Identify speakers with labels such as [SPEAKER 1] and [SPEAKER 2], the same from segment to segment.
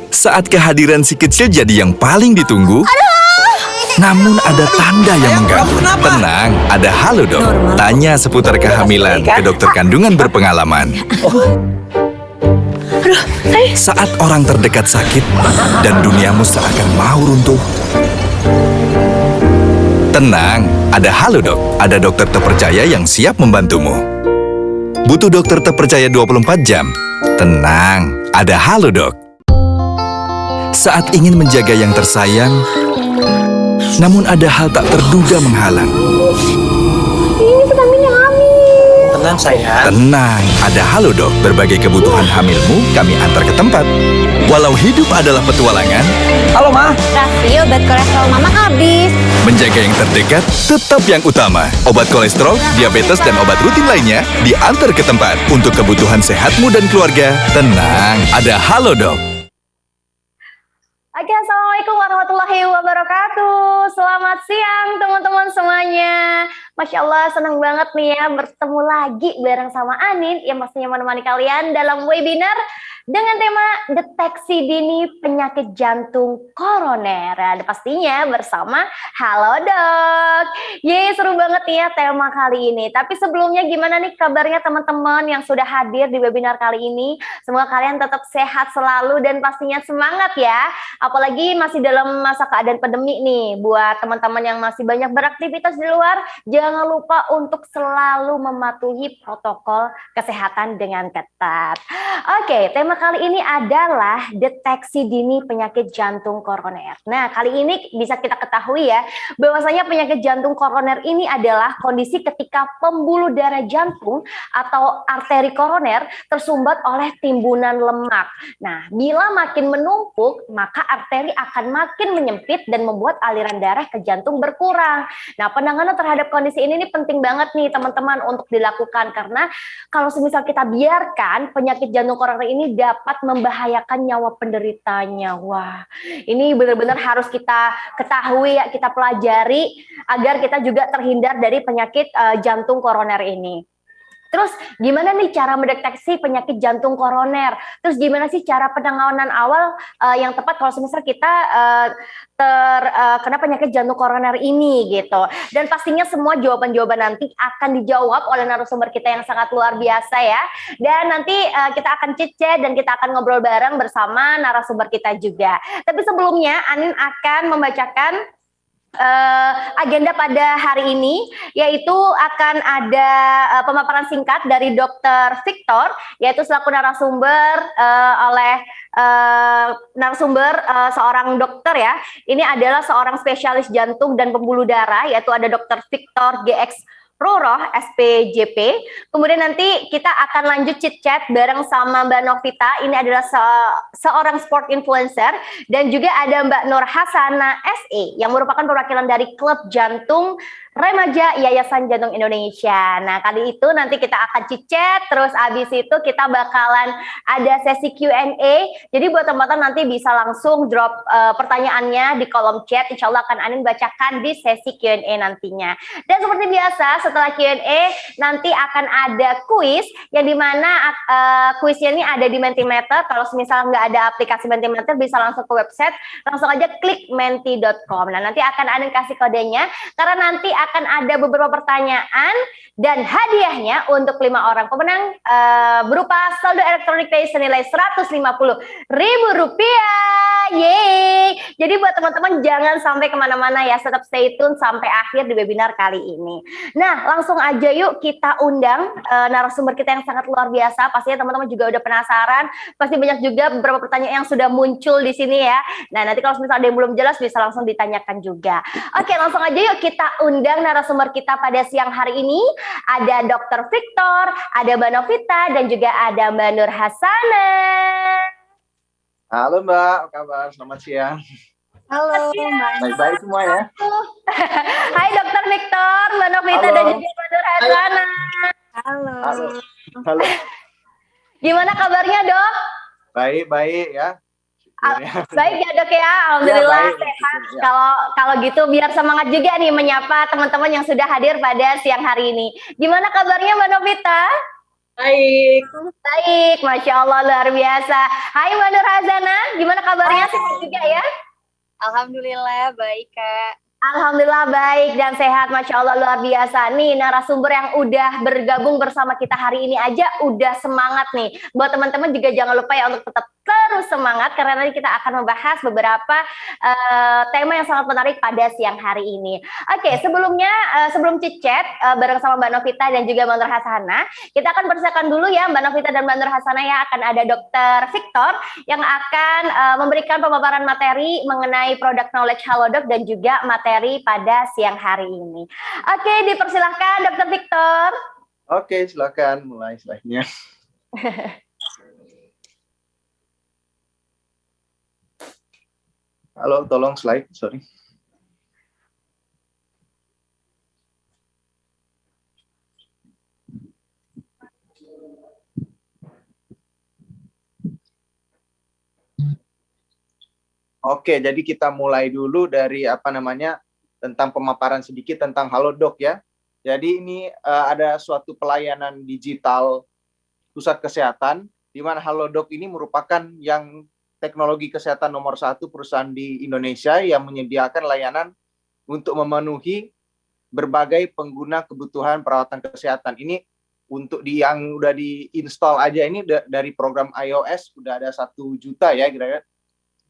[SPEAKER 1] Saat kehadiran si kecil jadi yang paling ditunggu, namun ada tanda yang mengganggu. Tenang, ada Halodoc. Tanya seputar kehamilan ke dokter kandungan berpengalaman. Saat orang terdekat sakit dan duniamu seakan mau runtuh, tenang, ada Halodoc. Ada dokter terpercaya yang siap membantumu. Butuh dokter terpercaya 24 jam? Tenang, ada Halodoc. Saat ingin menjaga yang tersayang, namun ada hal tak terduga menghalang.
[SPEAKER 2] Ini vitaminnya hamil.
[SPEAKER 3] Tenang sayang.
[SPEAKER 1] Tenang, ada Halodoc. Berbagai kebutuhan hamilmu kami antar ke tempat. Walau hidup adalah petualangan,
[SPEAKER 3] Halo Ma.
[SPEAKER 2] Raffi, obat kolesterol mama habis.
[SPEAKER 1] menjaga yang terdekat tetap yang utama. Obat kolesterol, diabetes, dan obat rutin lainnya diantar ke tempat. Untuk kebutuhan sehatmu dan keluarga, tenang, ada Halodoc.
[SPEAKER 2] Oke, assalamualaikum warahmatullahi wabarakatuh. Selamat siang teman-teman semuanya. Masya Allah, senang banget nih ya bertemu lagi bareng sama Anin yang pastinya menemani kalian dalam webinar dengan tema deteksi dini penyakit jantung koroner. Dan pastinya bersama Halodoc. Yeay, seru banget nih ya tema kali ini. Tapi sebelumnya gimana nih kabarnya teman-teman yang sudah hadir di webinar kali ini? Semoga kalian tetap sehat selalu dan pastinya semangat ya. Apalagi masih dalam masa keadaan pandemi nih. Buat teman-teman yang masih banyak beraktivitas di luar, jangan lupa untuk selalu mematuhi protokol kesehatan dengan ketat. Oke, tema kali ini adalah deteksi dini penyakit jantung koroner. Nah, kali ini bisa kita ketahui ya, bahwasanya penyakit jantung koroner ini adalah kondisi ketika pembuluh darah jantung atau arteri koroner tersumbat oleh timbunan lemak. Nah, bila makin menumpuk, maka arteri akan makin menyempit dan membuat aliran darah ke jantung berkurang. Nah, penanganan terhadap kondisi ini penting banget nih teman-teman untuk dilakukan, karena kalau semisal kita biarkan penyakit jantung koroner ini dapat membahayakan nyawa penderitanya. Wah, ini benar-benar harus kita ketahui ya, kita pelajari agar kita juga terhindar dari penyakit jantung koroner ini. Terus gimana nih cara mendeteksi penyakit jantung koroner? Terus gimana sih cara penanganan awal yang tepat kalau misalnya kita terkena penyakit jantung koroner ini gitu? Dan pastinya semua jawaban-jawaban nanti akan dijawab oleh narasumber kita yang sangat luar biasa ya. Dan nanti kita akan chit-chat dan kita akan ngobrol bareng bersama narasumber kita juga. Tapi sebelumnya Anin akan membacakan agenda pada hari ini, yaitu akan ada pemaparan singkat dari Dr. Victor, yaitu selaku narasumber oleh narasumber seorang dokter ya. Ini adalah seorang spesialis jantung dan pembuluh darah, yaitu ada Dr. Victor GX Roroh, SPJP. Kemudian nanti kita akan lanjut chit-chat bareng sama Mbak Novita. Ini adalah seorang sport influencer. Dan juga ada Mbak Nur Hasana SE yang merupakan perwakilan dari klub jantung Remaja Yayasan Jantung Indonesia. Nah, kali itu nanti kita akan chit-chat, terus abis itu kita bakalan ada sesi Q&A. Jadi buat teman-teman nanti bisa langsung drop pertanyaannya di kolom chat. Insya Allah akan Anin bacakan di sesi Q&A nantinya. Dan seperti biasa, setelah Q&A nanti akan ada kuis, yang dimana kuisnya ini ada di Mentimeter. Kalau misalnya nggak ada aplikasi Mentimeter, bisa langsung ke website, langsung aja klik menti.com. Nah, nanti akan Anin kasih kodenya, karena nanti akan ada beberapa pertanyaan dan hadiahnya untuk 5 orang pemenang berupa saldo elektronik pay senilai Rp150.000. Yeay! Jadi buat teman-teman jangan sampai kemana-mana ya, tetap stay tune sampai akhir di webinar kali ini. Nah, langsung aja yuk kita undang narasumber kita yang sangat luar biasa. Pastinya teman-teman juga udah penasaran, pasti banyak juga beberapa pertanyaan yang sudah muncul di sini ya. Nah, nanti kalau misalnya ada yang belum jelas bisa langsung ditanyakan juga. Oke, langsung aja yuk kita undang narasumber kita pada siang hari ini. Ada Dr. Victor, ada Mbak Novita, dan juga ada Mbak Nur Hasana.
[SPEAKER 3] Halo Mbak, apa kabar? Selamat siang.
[SPEAKER 2] Halo,
[SPEAKER 3] Baik-baik semua ya.
[SPEAKER 2] Hai Dr. Victor, Mbak Novita, dan juga Mbak Nur Hasana.
[SPEAKER 3] Halo. Halo.
[SPEAKER 2] Gimana kabarnya, Dok?
[SPEAKER 3] Baik ya.
[SPEAKER 2] Baik ya Dok ya, alhamdulillah
[SPEAKER 3] Ya, baik.
[SPEAKER 2] sehat.
[SPEAKER 3] Ya.
[SPEAKER 2] Kalau gitu biar semangat juga nih menyapa teman-teman yang sudah hadir pada siang hari ini. Gimana kabarnya Mbak Novita?
[SPEAKER 4] Baik.
[SPEAKER 2] Baik, Masya Allah luar biasa. Hai Mbak Nur Hazana, gimana kabarnya? Sehat juga ya?
[SPEAKER 4] Alhamdulillah baik Kak.
[SPEAKER 2] Alhamdulillah baik dan sehat, Masya Allah luar biasa. Nih narasumber yang udah bergabung bersama kita hari ini aja udah semangat nih. Buat teman-teman juga jangan lupa ya untuk tetap terus semangat karena nanti kita akan membahas beberapa tema yang sangat menarik pada siang hari ini. Oke, sebelumnya sebelum chit-chat bareng sama Mbak Novita dan juga Mbak Nur Hasana, kita akan persiapkan dulu ya Mbak Novita dan Mbak Nur Hasana yang akan ada Dr. Victor yang akan memberikan pemaparan materi mengenai product knowledge Halodoc dan juga materi pada siang hari ini. Oke, dipersilahkan Dr. Victor.
[SPEAKER 3] Oke, silakan mulai slide-nya. Halo, tolong slide, sorry. Oke, jadi kita mulai dulu dari tentang pemaparan sedikit tentang Halodoc ya. Jadi ini ada suatu pelayanan digital pusat kesehatan di mana Halodoc ini merupakan yang teknologi kesehatan nomor 1 perusahaan di Indonesia yang menyediakan layanan untuk memenuhi berbagai pengguna kebutuhan perawatan kesehatan. Ini untuk yang udah diinstal aja ini dari program iOS udah ada 1 juta ya kira-kira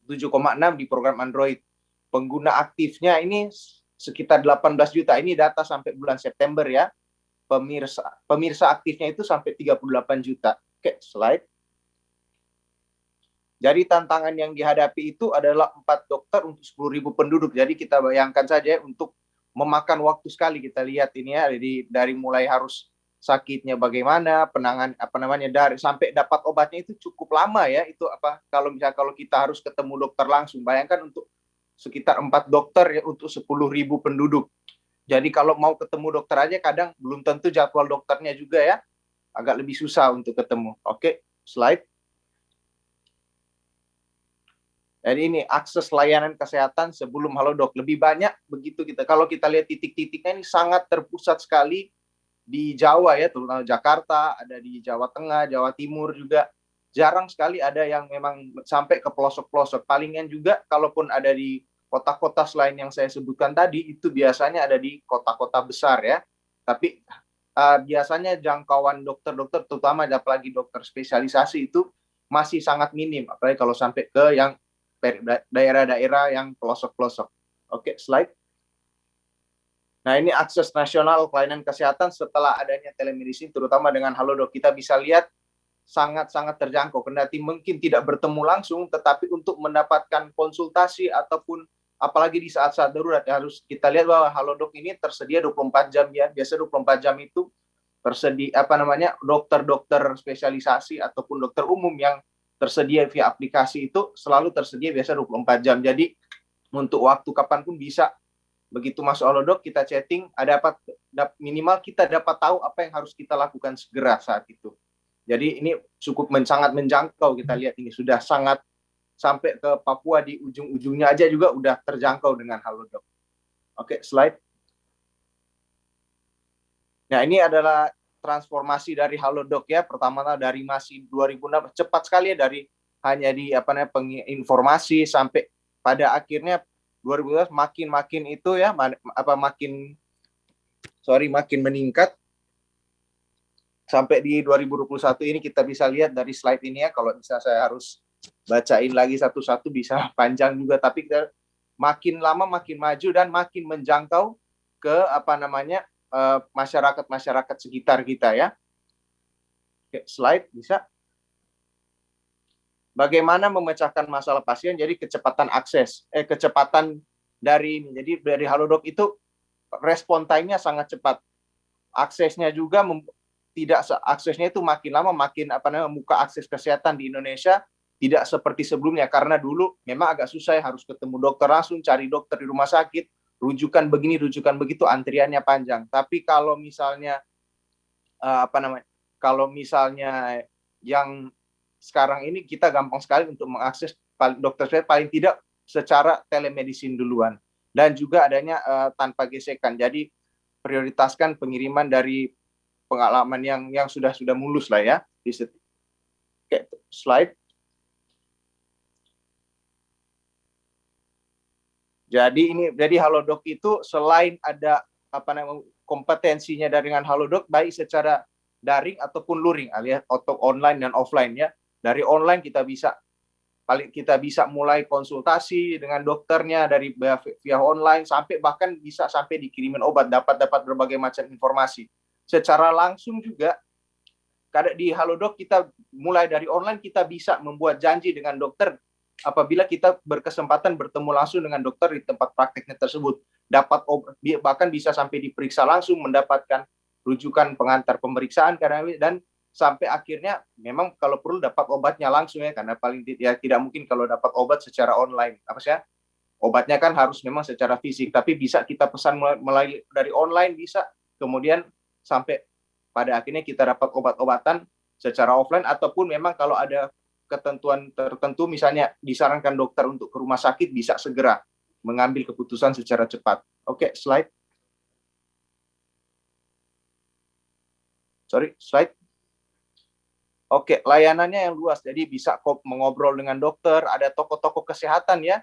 [SPEAKER 3] 7,6 di program Android. Pengguna aktifnya ini sekitar 18 juta. Ini data sampai bulan September ya. Pemirsa aktifnya itu sampai 38 juta. Oke, slide. Jadi tantangan yang dihadapi itu adalah 4 dokter untuk 10.000 penduduk. Jadi kita bayangkan saja untuk memakan waktu sekali kita lihat ini ya. Jadi dari mulai harus sakitnya bagaimana, dari sampai dapat obatnya itu cukup lama ya. Itu kalau kita harus ketemu dokter langsung. Bayangkan untuk sekitar 4 dokter ya untuk 10.000 penduduk. Jadi kalau mau ketemu dokter aja kadang belum tentu jadwal dokternya juga ya. Agak lebih susah untuk ketemu. Oke, slide. Jadi ini akses layanan kesehatan sebelum Halodoc. Lebih banyak begitu kita. Kalau kita lihat titik-titiknya ini sangat terpusat sekali di Jawa ya, terutama Jakarta, ada di Jawa Tengah, Jawa Timur juga. Jarang sekali ada yang memang sampai ke pelosok-pelosok. Palingan juga kalaupun ada di kota-kota selain yang saya sebutkan tadi, itu biasanya ada di kota-kota besar ya. Tapi biasanya jangkauan dokter-dokter, terutama apalagi dokter spesialisasi itu masih sangat minim. Apalagi kalau sampai ke yang daerah-daerah yang pelosok-pelosok. Oke, slide. Nah, ini akses nasional pelayanan kesehatan setelah adanya telemedicine, terutama dengan Halodoc. Kita bisa lihat sangat-sangat terjangkau. Kendati mungkin tidak bertemu langsung, tetapi untuk mendapatkan konsultasi ataupun apalagi di saat-saat darurat, harus kita lihat bahwa Halodoc ini tersedia 24 jam ya. Biasa 24 jam itu tersedia dokter-dokter spesialisasi ataupun dokter umum yang tersedia via aplikasi itu selalu tersedia biasa 24 jam. Jadi untuk waktu kapanpun bisa. Begitu masuk Halodoc kita chatting, minimal kita dapat tahu apa yang harus kita lakukan segera saat itu. Jadi ini cukup sangat menjangkau, kita lihat ini sudah sangat sampai ke Papua di ujung-ujungnya aja juga udah terjangkau dengan Halodoc. Oke, slide. Nah, ini adalah transformasi dari Halodoc ya. Pertama dari masih 2006 cepat sekali ya, dari hanya di informasi sampai pada akhirnya 2012 makin itu ya makin meningkat sampai di 2021 ini. Kita bisa lihat dari slide ini ya. Kalau bisa saya harus bacain lagi satu-satu bisa panjang juga, tapi kita makin lama makin maju dan makin menjangkau ke masyarakat sekitar kita ya. Oke, slide bisa. Bagaimana memecahkan masalah pasien? Jadi kecepatan dari Halodoc itu respon time-nya sangat cepat. Aksesnya juga aksesnya itu makin lama makin muka akses kesehatan di Indonesia tidak seperti sebelumnya, karena dulu memang agak susah ya, harus ketemu dokter langsung, cari dokter di rumah sakit, rujukan begini, rujukan begitu, antriannya panjang. Tapi kalau misalnya yang sekarang ini kita gampang sekali untuk mengakses dokter saya paling tidak secara telemedicine duluan, dan juga adanya tanpa gesekan. Jadi prioritaskan pengiriman dari pengalaman yang sudah mulus lah ya. Oke, slide. Jadi Halodoc itu selain ada kompetensinya dengan Halodoc baik secara daring ataupun luring alias atau online dan offline ya. Dari online kita bisa mulai konsultasi dengan dokternya dari via online bahkan bisa sampai dikirimin obat, dapat berbagai macam informasi. Secara langsung juga di Halodoc kita mulai dari online kita bisa membuat janji dengan dokter apabila kita berkesempatan bertemu langsung dengan dokter di tempat prakteknya tersebut, bahkan bisa sampai diperiksa langsung, mendapatkan rujukan pengantar pemeriksaan dan sampai akhirnya memang kalau perlu dapat obatnya langsung ya, karena paling tidak mungkin kalau dapat obat secara online obatnya kan harus memang secara fisik, tapi bisa kita pesan melalui dari online bisa, kemudian sampai pada akhirnya kita dapat obat-obatan secara offline, ataupun memang kalau ada ketentuan tertentu misalnya disarankan dokter untuk ke rumah sakit bisa segera mengambil keputusan secara cepat. Oke, slide. Oke, layanannya yang luas, jadi bisa mengobrol dengan dokter, ada tokoh-tokoh kesehatan ya.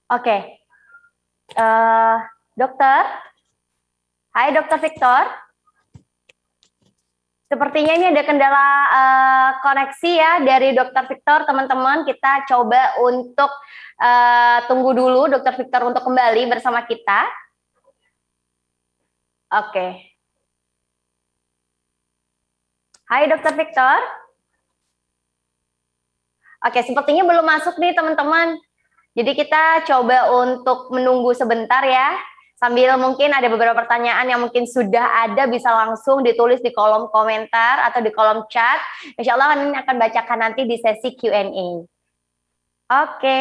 [SPEAKER 2] Oke. Dokter. Hai Dokter Victor. Sepertinya ini ada kendala koneksi ya dari Dokter Victor, teman-teman. Kita coba untuk tunggu dulu Dokter Victor untuk kembali bersama kita. Oke. Hai Dokter Victor. Oke, sepertinya belum masuk nih teman-teman. Jadi kita coba untuk menunggu sebentar ya. Sambil mungkin ada beberapa pertanyaan yang mungkin sudah ada, bisa langsung ditulis di kolom komentar atau di kolom chat. Insya Allah ini akan bacakan nanti di sesi Q&A. Oke.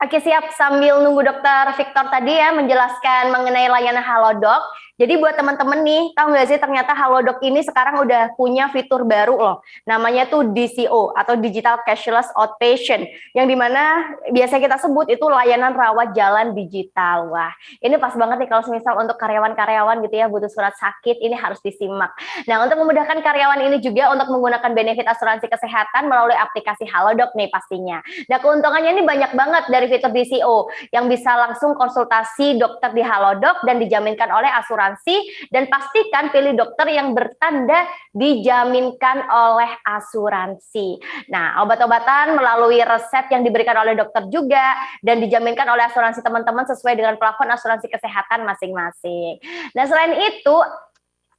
[SPEAKER 2] Oke, siap. Sambil nunggu Dokter Victor tadi ya menjelaskan mengenai layanan Halodoc. Jadi buat teman-teman nih, tahu nggak sih ternyata Halodoc ini sekarang udah punya fitur baru loh. Namanya tuh DCO atau Digital Cashless Outpatient. Yang dimana biasa kita sebut itu layanan rawat jalan digital. Wah, ini pas banget nih kalau misal untuk karyawan-karyawan gitu ya butuh surat sakit, ini harus disimak. Nah, untuk memudahkan karyawan ini juga untuk menggunakan benefit asuransi kesehatan melalui aplikasi Halodoc nih pastinya. Nah, keuntungannya ini banyak banget dari fitur DCO yang bisa langsung konsultasi dokter di Halodoc dan dijaminkan oleh asuransi, dan pastikan pilih dokter yang bertanda dijaminkan oleh asuransi. Nah, obat-obatan melalui resep yang diberikan oleh dokter juga dan dijaminkan oleh asuransi teman-teman sesuai dengan plafon asuransi kesehatan masing-masing. Nah, selain itu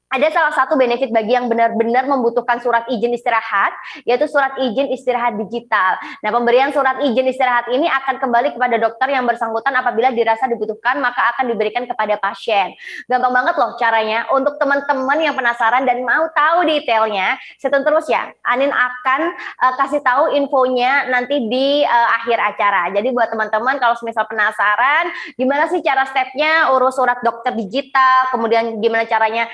[SPEAKER 2] ada salah satu benefit bagi yang benar-benar membutuhkan surat izin istirahat, yaitu surat izin istirahat digital. Nah, pemberian surat izin istirahat ini akan kembali kepada dokter yang bersangkutan apabila dirasa dibutuhkan, maka akan diberikan kepada pasien. Gampang banget loh caranya. Untuk teman-teman yang penasaran dan mau tahu detailnya, stay tune terus ya. Anin akan kasih tahu infonya nanti di akhir acara. Jadi buat teman-teman kalau misal penasaran, gimana sih cara stepnya urus surat dokter digital, kemudian gimana caranya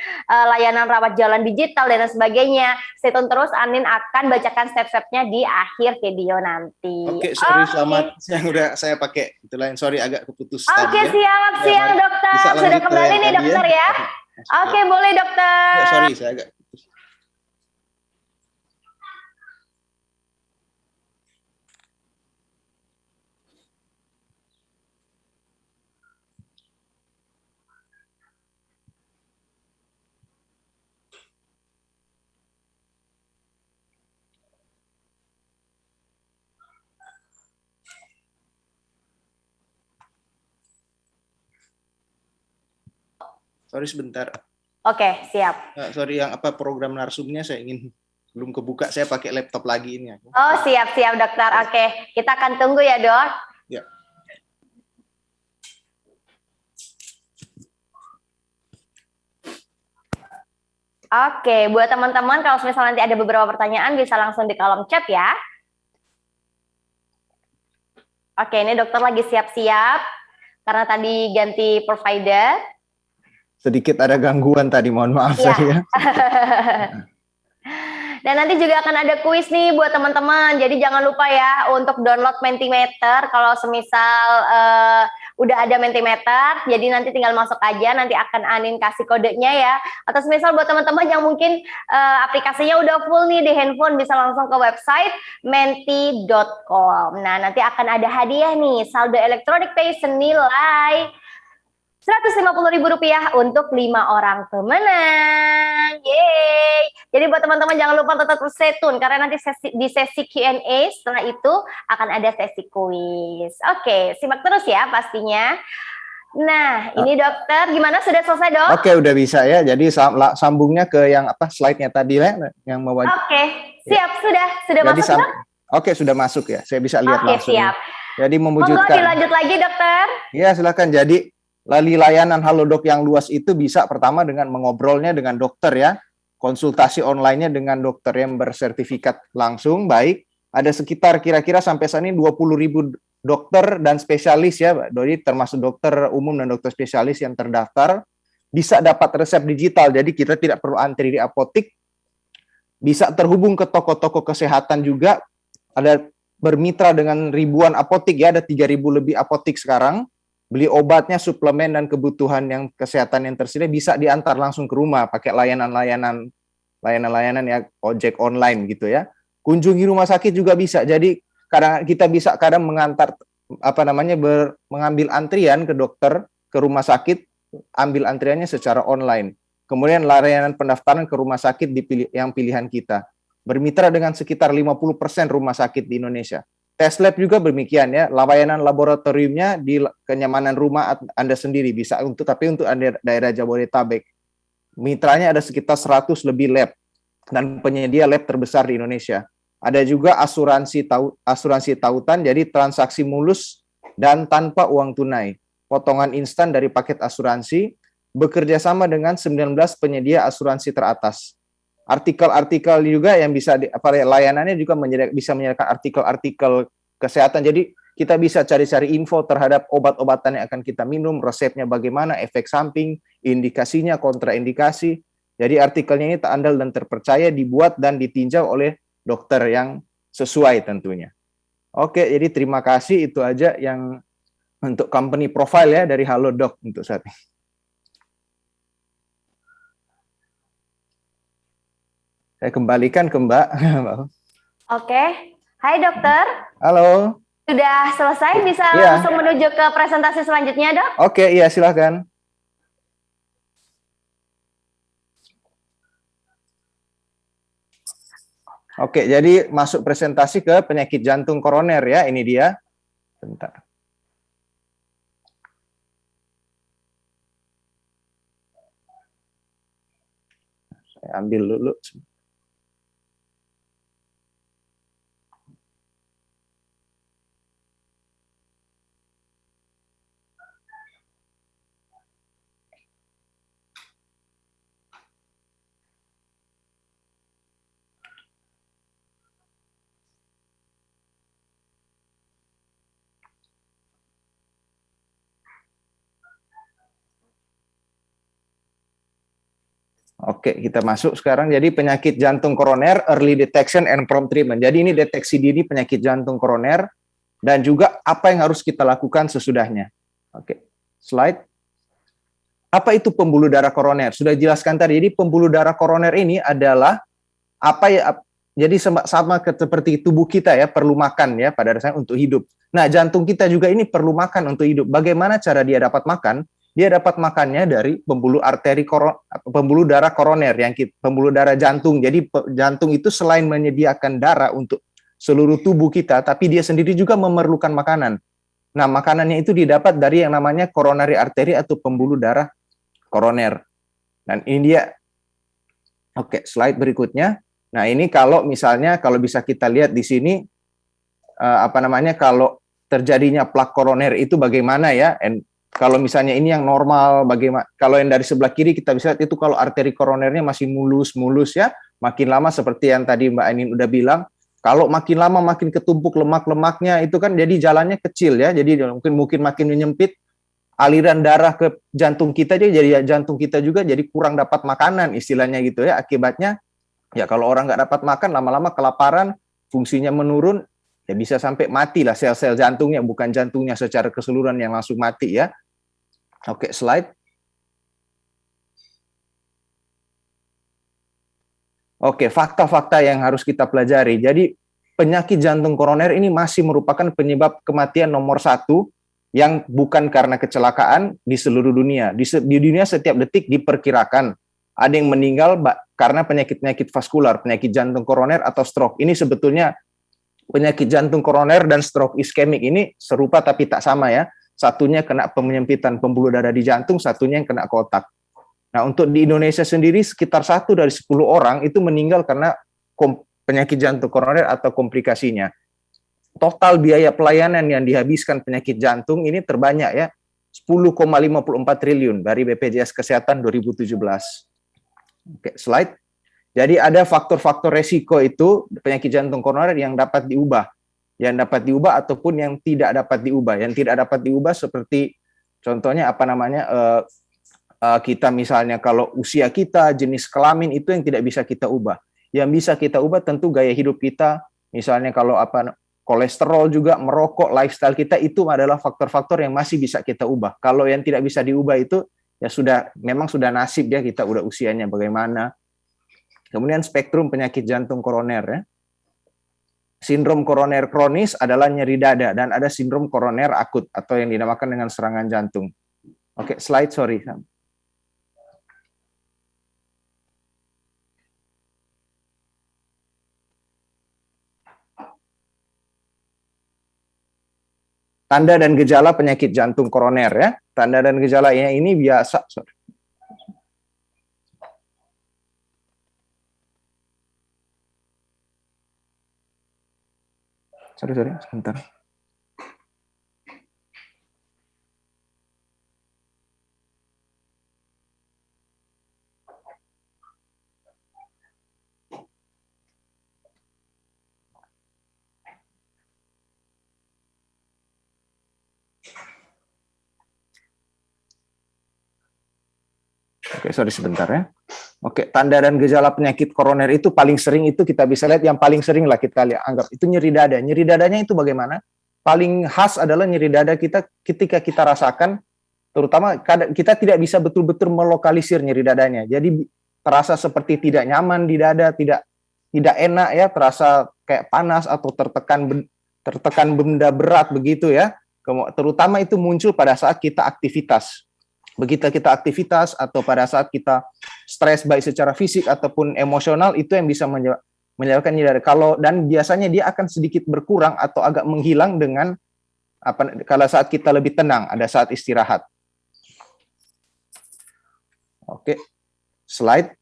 [SPEAKER 2] layanan rawat jalan digital dan sebagainya. Stay tune terus, Anin akan bacakan step-stepnya di akhir video nanti.
[SPEAKER 3] Oke, sorry, selamat siang, udah saya pakai itu lain, sorry agak keputus tadi
[SPEAKER 2] Oke,
[SPEAKER 3] ya.
[SPEAKER 2] siang dokter. Sudah kembali nih dokter ya. Oke, boleh dokter.
[SPEAKER 3] Ya, sorry, saya agak keputus. Sorry sebentar.
[SPEAKER 2] Oke, siap.
[SPEAKER 3] Sorry, yang program narsumnya saya ingin belum kebuka, saya pakai laptop lagi ini.
[SPEAKER 2] Oh, siap dokter. Oke, kita akan tunggu ya dok.
[SPEAKER 3] Ya.
[SPEAKER 2] Oke, buat teman-teman kalau misalnya nanti ada beberapa pertanyaan bisa langsung di kolom chat ya. Oke, ini dokter lagi siap-siap karena tadi ganti provider.
[SPEAKER 3] Sedikit ada gangguan tadi, mohon maaf
[SPEAKER 2] Iya.
[SPEAKER 3] saya.
[SPEAKER 2] Dan nanti juga akan ada kuis nih buat teman-teman. Jadi jangan lupa ya untuk download Mentimeter. Kalau semisal udah ada Mentimeter, jadi nanti tinggal masuk aja. Nanti akan Anin kasih kodenya ya. Atau semisal buat teman-teman yang mungkin aplikasinya udah full nih di handphone, bisa langsung ke website menti.com. Nah, nanti akan ada hadiah nih, saldo electronic pay senilai Rp150.000 untuk 5 orang pemenang. Yeay. Jadi buat teman-teman jangan lupa tetap stay tune karena nanti di sesi Q&A setelah itu akan ada sesi kuis. Oke, simak terus ya pastinya. Nah, ini dokter gimana, sudah selesai dok?
[SPEAKER 3] Oke, udah bisa ya. Jadi sambungnya ke yang apa slide-nya tadi lah yang mau.
[SPEAKER 2] Oke, siap, sudah
[SPEAKER 3] Jadi
[SPEAKER 2] masuk dok?
[SPEAKER 3] Oke, sudah masuk ya. Saya bisa lihat langsung.
[SPEAKER 2] Oke, siap.
[SPEAKER 3] Jadi
[SPEAKER 2] Monggo
[SPEAKER 3] mewujudkan.
[SPEAKER 2] dilanjut lagi dokter.
[SPEAKER 3] Iya, silakan. Jadi layanan Halodoc yang luas itu bisa pertama dengan mengobrolnya dengan dokter ya. Konsultasi online-nya dengan dokter yang bersertifikat langsung, baik. Ada sekitar kira-kira sampai saat ini 20.000 dokter dan spesialis ya, jadi termasuk dokter umum dan dokter spesialis yang terdaftar. Bisa dapat resep digital, jadi kita tidak perlu antri di apotik. Bisa terhubung ke toko-toko kesehatan juga. Ada bermitra dengan ribuan apotik ya, ada 3.000 lebih apotik sekarang. Beli obatnya, suplemen, dan kebutuhan yang kesehatan yang tersedia bisa diantar langsung ke rumah pakai layanan-layanan ya, ojek online gitu ya. Kunjungi rumah sakit juga bisa. Jadi kadang kita bisa mengantar mengambil antrian ke dokter ke rumah sakit, ambil antriannya secara online. Kemudian layanan pendaftaran ke rumah sakit yang pilihan kita. Bermitra dengan sekitar 50% rumah sakit di Indonesia. Tes lab juga demikian ya, layanan laboratoriumnya di kenyamanan rumah Anda sendiri bisa tapi untuk daerah Jabodetabek. Mitranya ada sekitar 100 lebih lab dan penyedia lab terbesar di Indonesia. Ada juga asuransi tautan, jadi transaksi mulus dan tanpa uang tunai. Potongan instan dari paket asuransi, bekerja sama dengan 19 penyedia asuransi teratas. Artikel-artikel juga yang bisa layanannya juga bisa menyediakan artikel-artikel kesehatan. Jadi kita bisa cari-cari info terhadap obat-obatan yang akan kita minum, resepnya bagaimana, efek samping, indikasinya, kontraindikasi. Jadi artikelnya ini terandal dan terpercaya, dibuat dan ditinjau oleh dokter yang sesuai tentunya. Oke, jadi terima kasih, itu aja yang untuk company profile ya dari Halodoc untuk saat ini. Saya kembalikan ke Mbak.
[SPEAKER 2] Oke, hai dokter.
[SPEAKER 3] Halo.
[SPEAKER 2] Sudah selesai, bisa langsung menuju ke presentasi selanjutnya dok?
[SPEAKER 3] Oke, iya silakan. Oke, jadi masuk presentasi ke penyakit jantung koroner ya, ini dia. Bentar. Saya ambil dulu. Oke, kita masuk sekarang. Jadi penyakit jantung koroner, early detection and prompt treatment. Jadi ini deteksi dini penyakit jantung koroner dan juga apa yang harus kita lakukan sesudahnya. Oke, slide. Apa itu pembuluh darah koroner? Sudah jelaskan tadi. Jadi pembuluh darah koroner ini adalah apa ya? Jadi sama seperti tubuh kita ya, perlu makan ya pada dasarnya untuk hidup. Nah, jantung kita juga ini perlu makan untuk hidup. Bagaimana cara dia dapat makan? Dia dapat makannya dari pembuluh darah koroner, pembuluh darah jantung. Jadi jantung itu selain menyediakan darah untuk seluruh tubuh kita, tapi dia sendiri juga memerlukan makanan. Nah, makanannya itu didapat dari yang namanya coronary artery atau pembuluh darah koroner. Dan ini dia. Oke, slide berikutnya. Nah, ini kalau bisa kita lihat di sini kalau terjadinya plak koroner itu bagaimana ya? Kalau misalnya ini yang normal, bagaimana? Kalau yang dari sebelah kiri kita bisa lihat itu kalau arteri koronernya masih mulus ya, makin lama seperti yang tadi Mbak Ainin udah bilang, kalau makin lama makin ketumpuk lemak-lemaknya itu kan jadi jalannya kecil ya, jadi mungkin makin menyempit, aliran darah ke jantung kita jadi jantung kita juga jadi kurang dapat makanan istilahnya gitu ya. Akibatnya ya kalau orang nggak dapat makan lama-lama kelaparan, fungsinya menurun, ya bisa sampai mati lah sel-sel jantungnya, bukan jantungnya secara keseluruhan yang langsung mati ya. Oke, slide. Oke, fakta-fakta yang harus kita pelajari. Jadi penyakit jantung koroner ini masih merupakan penyebab kematian nomor 1 yang bukan karena kecelakaan di seluruh dunia. Di dunia setiap detik diperkirakan ada yang meninggal karena penyakit-penyakit vaskular, penyakit jantung koroner atau stroke. Ini sebetulnya penyakit jantung koroner dan stroke iskemik ini serupa tapi tak sama ya. Satunya kena penyempitan pembuluh darah di jantung, satunya yang kena ke otak. Nah, untuk di Indonesia sendiri sekitar 1 dari 10 orang itu meninggal karena penyakit jantung koroner atau komplikasinya. Total biaya pelayanan yang dihabiskan penyakit jantung ini terbanyak ya, 10,54 triliun dari BPJS Kesehatan 2017. Oke, slide. Jadi ada faktor-faktor resiko itu penyakit jantung koroner yang dapat diubah. Yang dapat diubah ataupun yang tidak dapat diubah. Yang tidak dapat diubah seperti contohnya kita misalnya kalau usia kita, jenis kelamin itu yang tidak bisa kita ubah. Yang bisa kita ubah tentu gaya hidup kita, misalnya kalau kolesterol juga, merokok, lifestyle kita itu adalah faktor-faktor yang masih bisa kita ubah. Kalau yang tidak bisa diubah itu ya memang sudah nasib ya kita udah usianya bagaimana. Kemudian spektrum penyakit jantung koroner ya. Sindrom koroner kronis adalah nyeri dada dan ada sindrom koroner akut atau yang dinamakan dengan serangan jantung. Oke, slide, sorry. Tanda dan gejala penyakit jantung koroner ya. Tanda dan gejalanya ini biasa. Sorry, sebentar. Oke, sorry sebentar ya. Oke, tanda dan gejala penyakit koroner itu paling sering itu kita bisa lihat yang paling sering lah kita lihat anggap itu nyeri dada. Nyeri dadanya itu bagaimana? Paling khas adalah nyeri dada kita ketika kita rasakan, terutama kita tidak bisa betul-betul melokalisir nyeri dadanya. Jadi terasa seperti tidak nyaman di dada, tidak enak ya, terasa kayak panas atau tertekan benda berat begitu ya. Terutama itu muncul pada saat kita aktivitas. Begitu kita aktivitas atau pada saat kita stres baik secara fisik ataupun emosional itu yang bisa menyebabkan nyeri dada. Dan biasanya dia akan sedikit berkurang atau agak menghilang dengan kalau saat kita lebih tenang, ada saat istirahat. Oke, slide.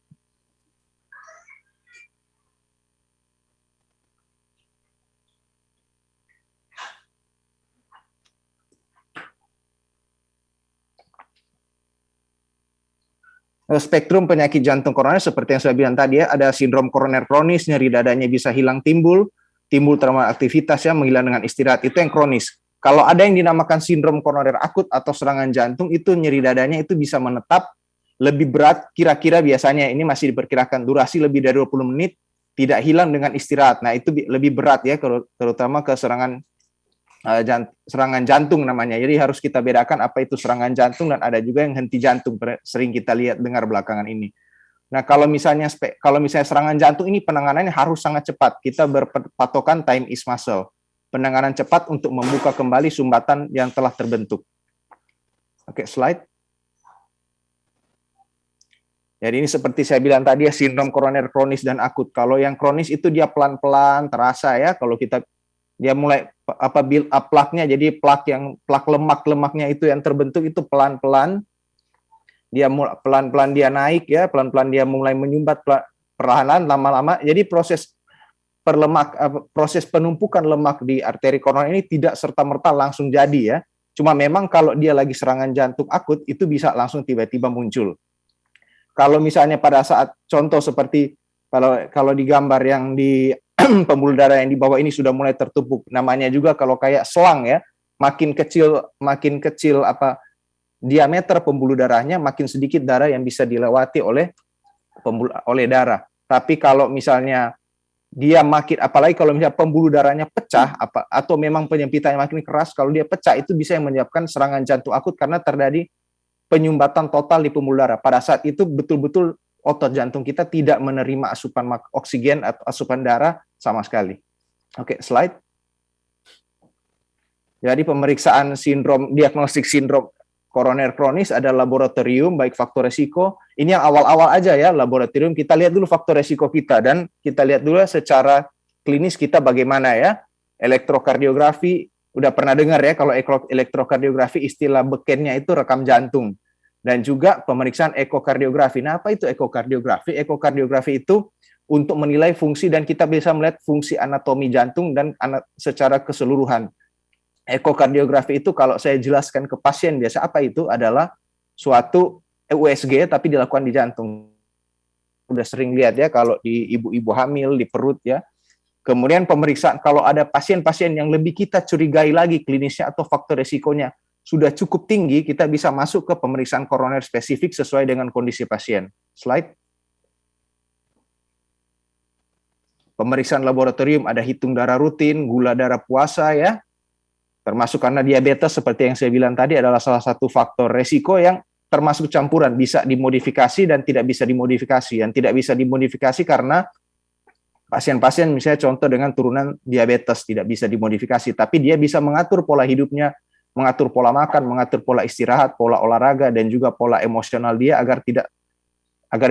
[SPEAKER 3] Spektrum penyakit jantung koroner seperti yang saya bilang tadi ya, ada sindrom koroner kronis, nyeri dadanya bisa hilang timbul terhadap aktivitas ya, menghilang dengan istirahat, itu yang kronis. Kalau ada yang dinamakan sindrom koroner akut atau serangan jantung, itu nyeri dadanya itu bisa menetap lebih berat, kira-kira biasanya ini masih diperkirakan durasi lebih dari 20 menit, tidak hilang dengan istirahat. Nah itu lebih berat ya, terutama ke serangan jantung namanya. Jadi harus kita bedakan apa itu serangan jantung dan ada juga yang henti jantung sering kita lihat dengar belakangan ini. Nah, kalau misalnya serangan jantung ini penanganannya harus sangat cepat. Kita berpatokan time is muscle. Penanganan cepat untuk membuka kembali sumbatan yang telah terbentuk. Oke, slide. Jadi ini seperti saya bilang tadi ya, sindrom koroner kronis dan akut. Kalau yang kronis itu dia pelan-pelan terasa ya, kalau dia mulai build up plaknya, jadi plak lemaknya itu yang terbentuk itu pelan-pelan dia naik ya, pelan-pelan dia mulai menyumbat perlahan lama-lama. Jadi proses penumpukan lemak di arteri koroner ini tidak serta-merta langsung jadi ya. Cuma memang kalau dia lagi serangan jantung akut, itu bisa langsung tiba-tiba muncul. Kalau misalnya pada saat contoh seperti kalau di gambar yang di pembuluh darah yang di bawah ini sudah mulai tertumpuk, namanya juga kalau kayak selang ya, makin kecil diameter pembuluh darahnya, makin sedikit darah yang bisa dilewati oleh darah. Tapi kalau misalnya dia apalagi kalau misalnya pembuluh darahnya pecah atau memang penyempitannya makin keras, kalau dia pecah itu bisa yang menyebabkan serangan jantung akut karena terjadi penyumbatan total di pembuluh darah. Pada saat itu betul-betul otot jantung kita tidak menerima asupan oksigen atau asupan darah sama sekali. Oke, slide. Jadi pemeriksaan diagnostik sindrom koroner kronis ada laboratorium, baik faktor resiko. Ini yang awal-awal aja ya, laboratorium. Kita lihat dulu faktor resiko kita, dan kita lihat dulu secara klinis kita bagaimana ya. Elektrokardiografi, udah pernah dengar ya, kalau elektrokardiografi istilah bekennya itu rekam jantung. Dan juga pemeriksaan ekokardiografi. Nah, apa itu ekokardiografi? Ekokardiografi itu untuk menilai fungsi, dan kita bisa melihat fungsi anatomi jantung dan secara keseluruhan. Ekokardiografi itu kalau saya jelaskan ke pasien biasa apa itu adalah suatu USG tapi dilakukan di jantung. Udah sering lihat ya kalau di ibu-ibu hamil di perut ya. Kemudian pemeriksaan kalau ada pasien-pasien yang lebih kita curigai lagi klinisnya atau faktor resikonya sudah cukup tinggi, kita bisa masuk ke pemeriksaan koroner spesifik sesuai dengan kondisi pasien. Slide. Pemeriksaan laboratorium ada hitung darah rutin, gula darah puasa ya. Termasuk karena diabetes seperti yang saya bilang tadi adalah salah satu faktor resiko yang termasuk campuran, bisa dimodifikasi dan tidak bisa dimodifikasi. Yang tidak bisa dimodifikasi karena pasien-pasien misalnya contoh dengan turunan diabetes tidak bisa dimodifikasi, tapi dia bisa mengatur pola hidupnya, mengatur pola makan, mengatur pola istirahat, pola olahraga, dan juga pola emosional dia agar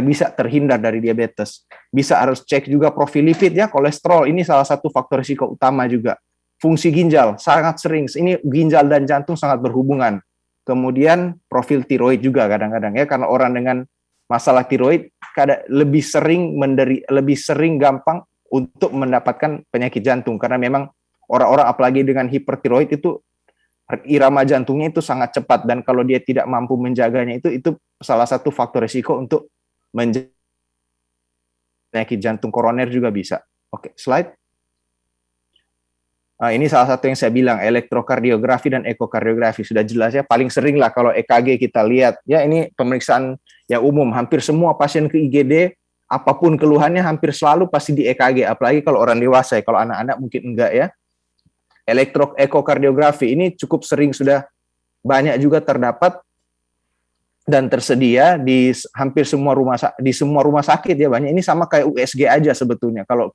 [SPEAKER 3] bisa terhindar dari diabetes. Bisa harus cek juga profil lipid ya, kolesterol, ini salah satu faktor risiko utama juga. Fungsi ginjal, sangat sering, ini ginjal dan jantung sangat berhubungan. Kemudian profil tiroid juga kadang-kadang ya, karena orang dengan masalah tiroid lebih sering gampang untuk mendapatkan penyakit jantung, karena memang orang-orang apalagi dengan hipertiroid itu irama jantungnya itu sangat cepat, dan kalau dia tidak mampu menjaganya itu salah satu faktor risiko untuk penyakit jantung koroner juga bisa. Oke, slide. Nah, ini salah satu yang saya bilang, elektrokardiografi dan ekokardiografi sudah jelas ya, paling sering lah kalau EKG kita lihat ya, ini pemeriksaan yang umum, hampir semua pasien ke IGD apapun keluhannya hampir selalu pasti di EKG, apalagi kalau orang dewasa ya, kalau anak-anak mungkin enggak ya. Ekokardiografi ini cukup sering, sudah banyak juga terdapat dan tersedia di hampir semua rumah sakit ya, banyak. Ini sama kayak USG aja sebetulnya. Kalau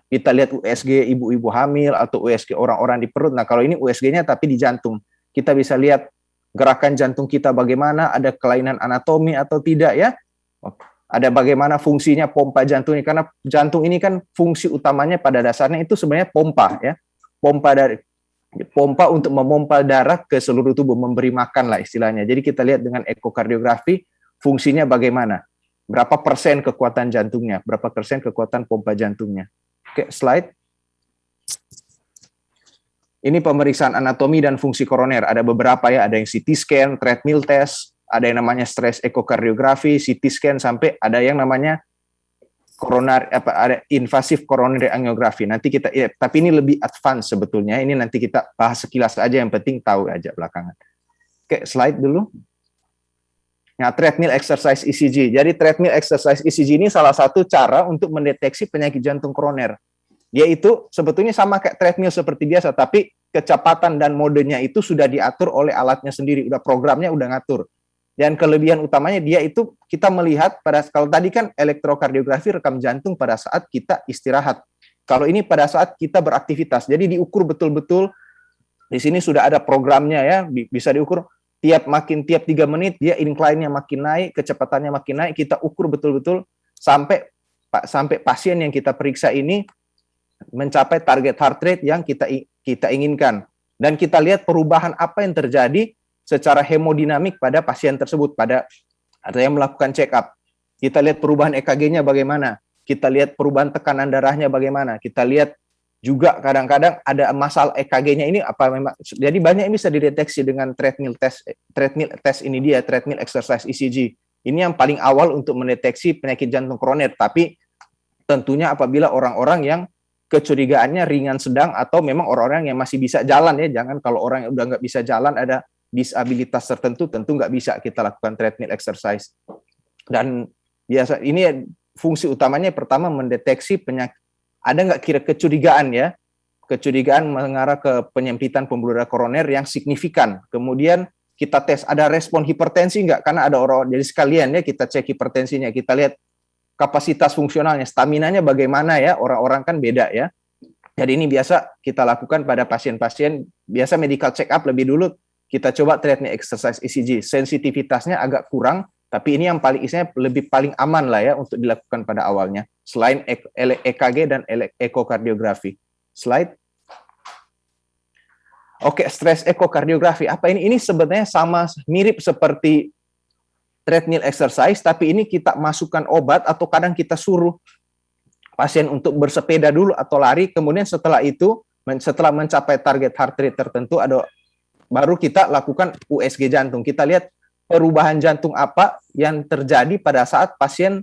[SPEAKER 3] kita lihat USG ibu-ibu hamil atau USG orang-orang di perut, nah kalau ini USG-nya tapi di jantung, kita bisa lihat gerakan jantung kita bagaimana, ada kelainan anatomi atau tidak ya, ada bagaimana fungsinya pompa jantungnya, karena jantung ini kan fungsi utamanya pada dasarnya itu sebenarnya pompa ya, pompa untuk memompa darah ke seluruh tubuh, memberi makan lah istilahnya. Jadi kita lihat dengan ekokardiografi fungsinya bagaimana, berapa persen kekuatan jantungnya, berapa persen kekuatan pompa jantungnya. Oke, slide. Ini pemeriksaan anatomi dan fungsi koroner. Ada beberapa ya, ada yang CT scan, treadmill test, ada yang namanya stress ekokardiografi, CT scan, sampai ada yang namanya ada invasif coronary angiografi. Nanti kita ya, tapi ini lebih advance sebetulnya. Ini nanti kita bahas sekilas aja, yang penting tahu aja belakangan. Oke, slide dulu. Nah, treadmill exercise ECG. Jadi treadmill exercise ECG ini salah satu cara untuk mendeteksi penyakit jantung koroner. Dia itu sebetulnya sama kayak treadmill seperti biasa, tapi kecepatan dan modenya itu sudah diatur oleh alatnya sendiri, udah programnya udah ngatur. Dan kelebihan utamanya dia itu kita melihat kalau tadi kan elektrokardiografi rekam jantung pada saat kita istirahat. Kalau ini pada saat kita beraktivitas. Jadi diukur betul-betul. Di sini sudah ada programnya ya, bisa diukur tiap 3 menit dia incline-nya makin naik, kecepatannya makin naik, kita ukur betul-betul sampai pasien yang kita periksa ini mencapai target heart rate yang kita inginkan. Dan kita lihat perubahan apa yang terjadi secara hemodinamik pada pasien tersebut, pada ada yang melakukan check up. Kita lihat perubahan EKG-nya bagaimana, kita lihat perubahan tekanan darahnya bagaimana, kita lihat juga kadang-kadang ada masalah EKG-nya ini apa memang, jadi banyak yang bisa dideteksi dengan treadmill test ini dia, treadmill exercise ECG. Ini yang paling awal untuk mendeteksi penyakit jantung koroner, tapi tentunya apabila orang-orang yang kecurigaannya ringan sedang atau memang orang-orang yang masih bisa jalan ya, jangan kalau orang yang udah nggak bisa jalan ada disabilitas tertentu tentu nggak bisa kita lakukan treadmill exercise. Dan biasa ini fungsi utamanya pertama mendeteksi penyakit, ada nggak kira kecurigaan ya, kecurigaan mengarah ke penyempitan pembuluh darah koroner yang signifikan. Kemudian kita tes ada respon hipertensi nggak, karena ada orang, jadi sekalian ya kita cek hipertensinya, kita lihat kapasitas fungsionalnya, staminanya bagaimana ya, orang-orang kan beda ya. Jadi ini biasa kita lakukan pada pasien-pasien, biasa medical check up lebih dulu, kita coba treadmill exercise ECG, sensitivitasnya agak kurang, tapi ini yang paling isinya lebih paling aman lah ya untuk dilakukan pada awalnya, selain EKG dan ekokardiografi. Slide. Oke, stress ekokardiografi. Apa ini? Ini sebenarnya sama mirip seperti treadmill exercise, tapi ini kita masukkan obat atau kadang kita suruh pasien untuk bersepeda dulu atau lari, kemudian setelah itu, setelah mencapai target heart rate tertentu, baru kita lakukan USG jantung. Kita lihat perubahan jantung apa yang terjadi pada saat pasien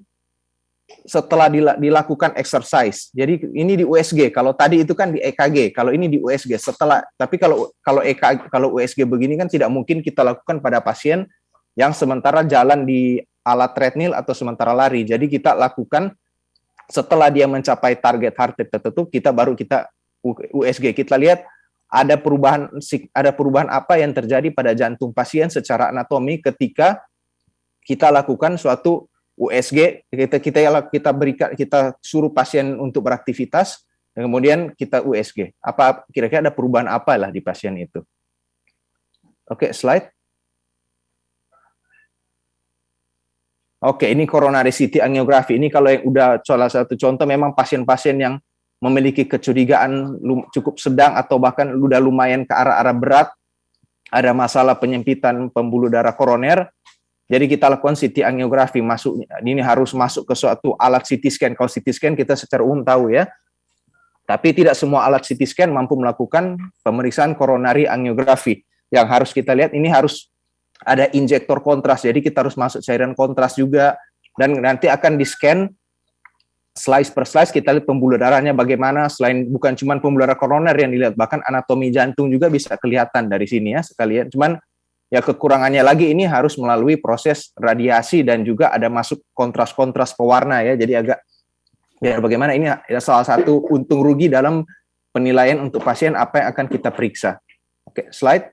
[SPEAKER 3] setelah dilakukan exercise. Jadi ini di USG. Kalau tadi itu kan di EKG. Kalau ini di USG setelah. Tapi kalau EKG, kalau USG begini kan tidak mungkin kita lakukan pada pasien yang sementara jalan di alat treadmill atau sementara lari. Jadi kita lakukan setelah dia mencapai target heart rate tertentu, baru kita USG. Kita lihat ada perubahan apa yang terjadi pada jantung pasien secara anatomi ketika kita lakukan suatu USG, kita suruh pasien untuk beraktivitas, dan kemudian kita USG. Apa kira-kira ada perubahan apa lah di pasien itu? Oke, slide. Oke, ini coronary CT angiografi. Ini kalau yang udah salah satu contoh, memang pasien-pasien yang memiliki kecurigaan cukup sedang atau bahkan udah lumayan ke arah-arah berat, ada masalah penyempitan pembuluh darah koroner. Jadi kita lakukan CT angiografi, ini harus masuk ke suatu alat CT scan. Kalau CT scan kita secara umum tahu ya, tapi tidak semua alat CT scan mampu melakukan pemeriksaan coronary angiografi. Yang harus kita lihat ini harus ada injektor kontras, jadi kita harus masuk cairan kontras juga, dan nanti akan di-scan slice per slice, kita lihat pembuluh darahnya bagaimana, selain bukan cuma pembuluh darah koroner yang dilihat, bahkan anatomi jantung juga bisa kelihatan dari sini ya sekalian. Cuman ya kekurangannya lagi ini harus melalui proses radiasi dan juga ada masuk kontras-kontras pewarna ya, jadi agak biar bagaimana ini ada salah satu untung rugi dalam penilaian untuk pasien apa yang akan kita periksa. Oke, slide.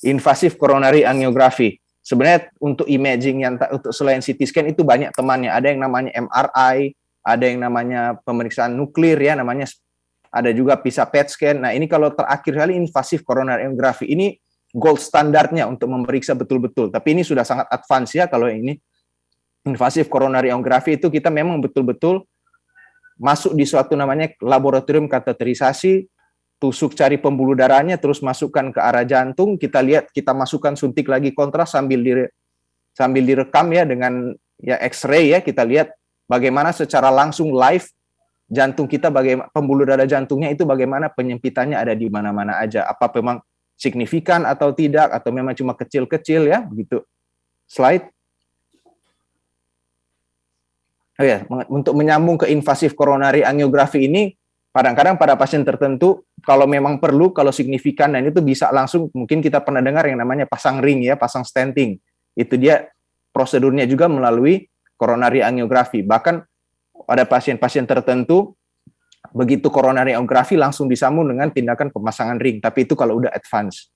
[SPEAKER 3] Invasive coronary angiografi. Sebenarnya untuk imaging yang untuk selain CT scan itu banyak temannya. Ada yang namanya MRI, ada yang namanya pemeriksaan nuklir ya, namanya ada juga bisa PET scan. Nah, ini kalau terakhir kali invasive coronary angiografi ini gold standarnya untuk memeriksa betul-betul. Tapi ini sudah sangat advance ya kalau ini invasive coronary angiografi itu kita memang betul-betul masuk di suatu namanya laboratorium kateterisasi, tusuk cari pembuluh darahnya, terus masukkan ke arah jantung, kita lihat, kita masukkan suntik lagi kontras sambil direkam ya dengan ya X-ray ya, kita lihat bagaimana secara langsung live jantung kita, bagaimana pembuluh darah jantungnya itu bagaimana penyempitannya ada di mana-mana aja, apa memang signifikan atau tidak, atau memang cuma kecil-kecil ya, begitu. Slide. Oh ya, untuk menyambung ke invasive coronary angiografi ini, kadang-kadang pada pasien tertentu, kalau memang perlu, kalau signifikan, dan itu bisa langsung, mungkin kita pernah dengar yang namanya pasang ring ya, pasang stenting. Itu dia prosedurnya juga melalui coronary angiografi. Bahkan ada pasien-pasien tertentu, begitu coronary angiografi langsung disambung dengan tindakan pemasangan ring. Tapi itu kalau udah advance.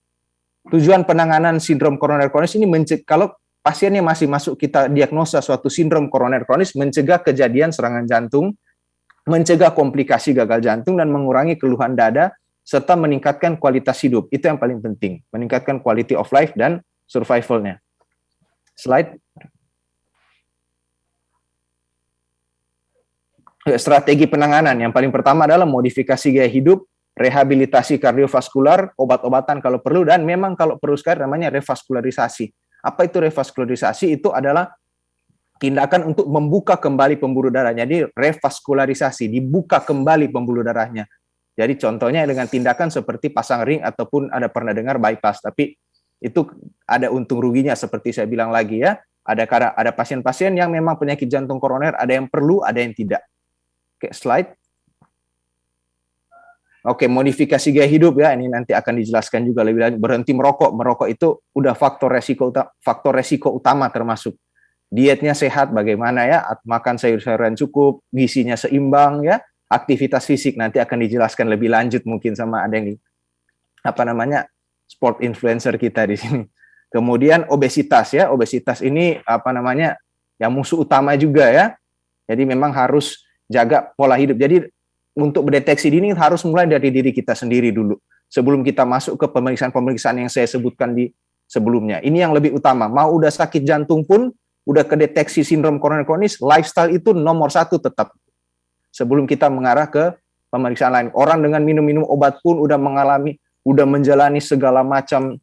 [SPEAKER 3] Tujuan penanganan sindrom koroner kronis ini, kalau pasiennya masih masuk kita diagnosa suatu sindrom koroner kronis, mencegah kejadian serangan jantung, mencegah komplikasi gagal jantung, dan mengurangi keluhan dada, serta meningkatkan kualitas hidup. Itu yang paling penting, meningkatkan quality of life dan survival-nya. Slide. Strategi penanganan, yang paling pertama adalah modifikasi gaya hidup, rehabilitasi kardiovaskular, obat-obatan kalau perlu, dan memang kalau perlu sekali namanya revaskularisasi. Apa itu revaskularisasi? Itu adalah
[SPEAKER 5] tindakan untuk membuka kembali pembuluh darah. Jadi revaskularisasi, dibuka kembali pembuluh darahnya. Jadi contohnya dengan tindakan seperti pasang ring ataupun ada pernah dengar bypass, tapi itu ada untung ruginya seperti saya bilang lagi ya. Ada pasien-pasien yang memang penyakit jantung koroner, ada yang perlu, ada yang tidak. Oke, slide. Oke, modifikasi gaya hidup ya, ini nanti akan dijelaskan juga lebih lanjut. Berhenti merokok, merokok itu udah faktor resiko utama termasuk. Dietnya sehat bagaimana ya, makan sayur-sayuran cukup, gizinya seimbang ya, aktivitas fisik nanti akan dijelaskan lebih lanjut mungkin sama ada yang sport influencer kita di sini. Kemudian obesitas ya, obesitas ini yang musuh utama juga ya. Jadi memang harus jaga pola hidup. Jadi untuk mendeteksi dini harus mulai dari diri kita sendiri dulu. Sebelum kita masuk ke pemeriksaan-pemeriksaan yang saya sebutkan di sebelumnya. Ini yang lebih utama. Mau udah sakit jantung pun, udah kedeteksi sindrom koroner kronis, lifestyle itu nomor 1 tetap. Sebelum kita mengarah ke pemeriksaan lain. Orang dengan minum-minum obat pun udah menjalani segala macam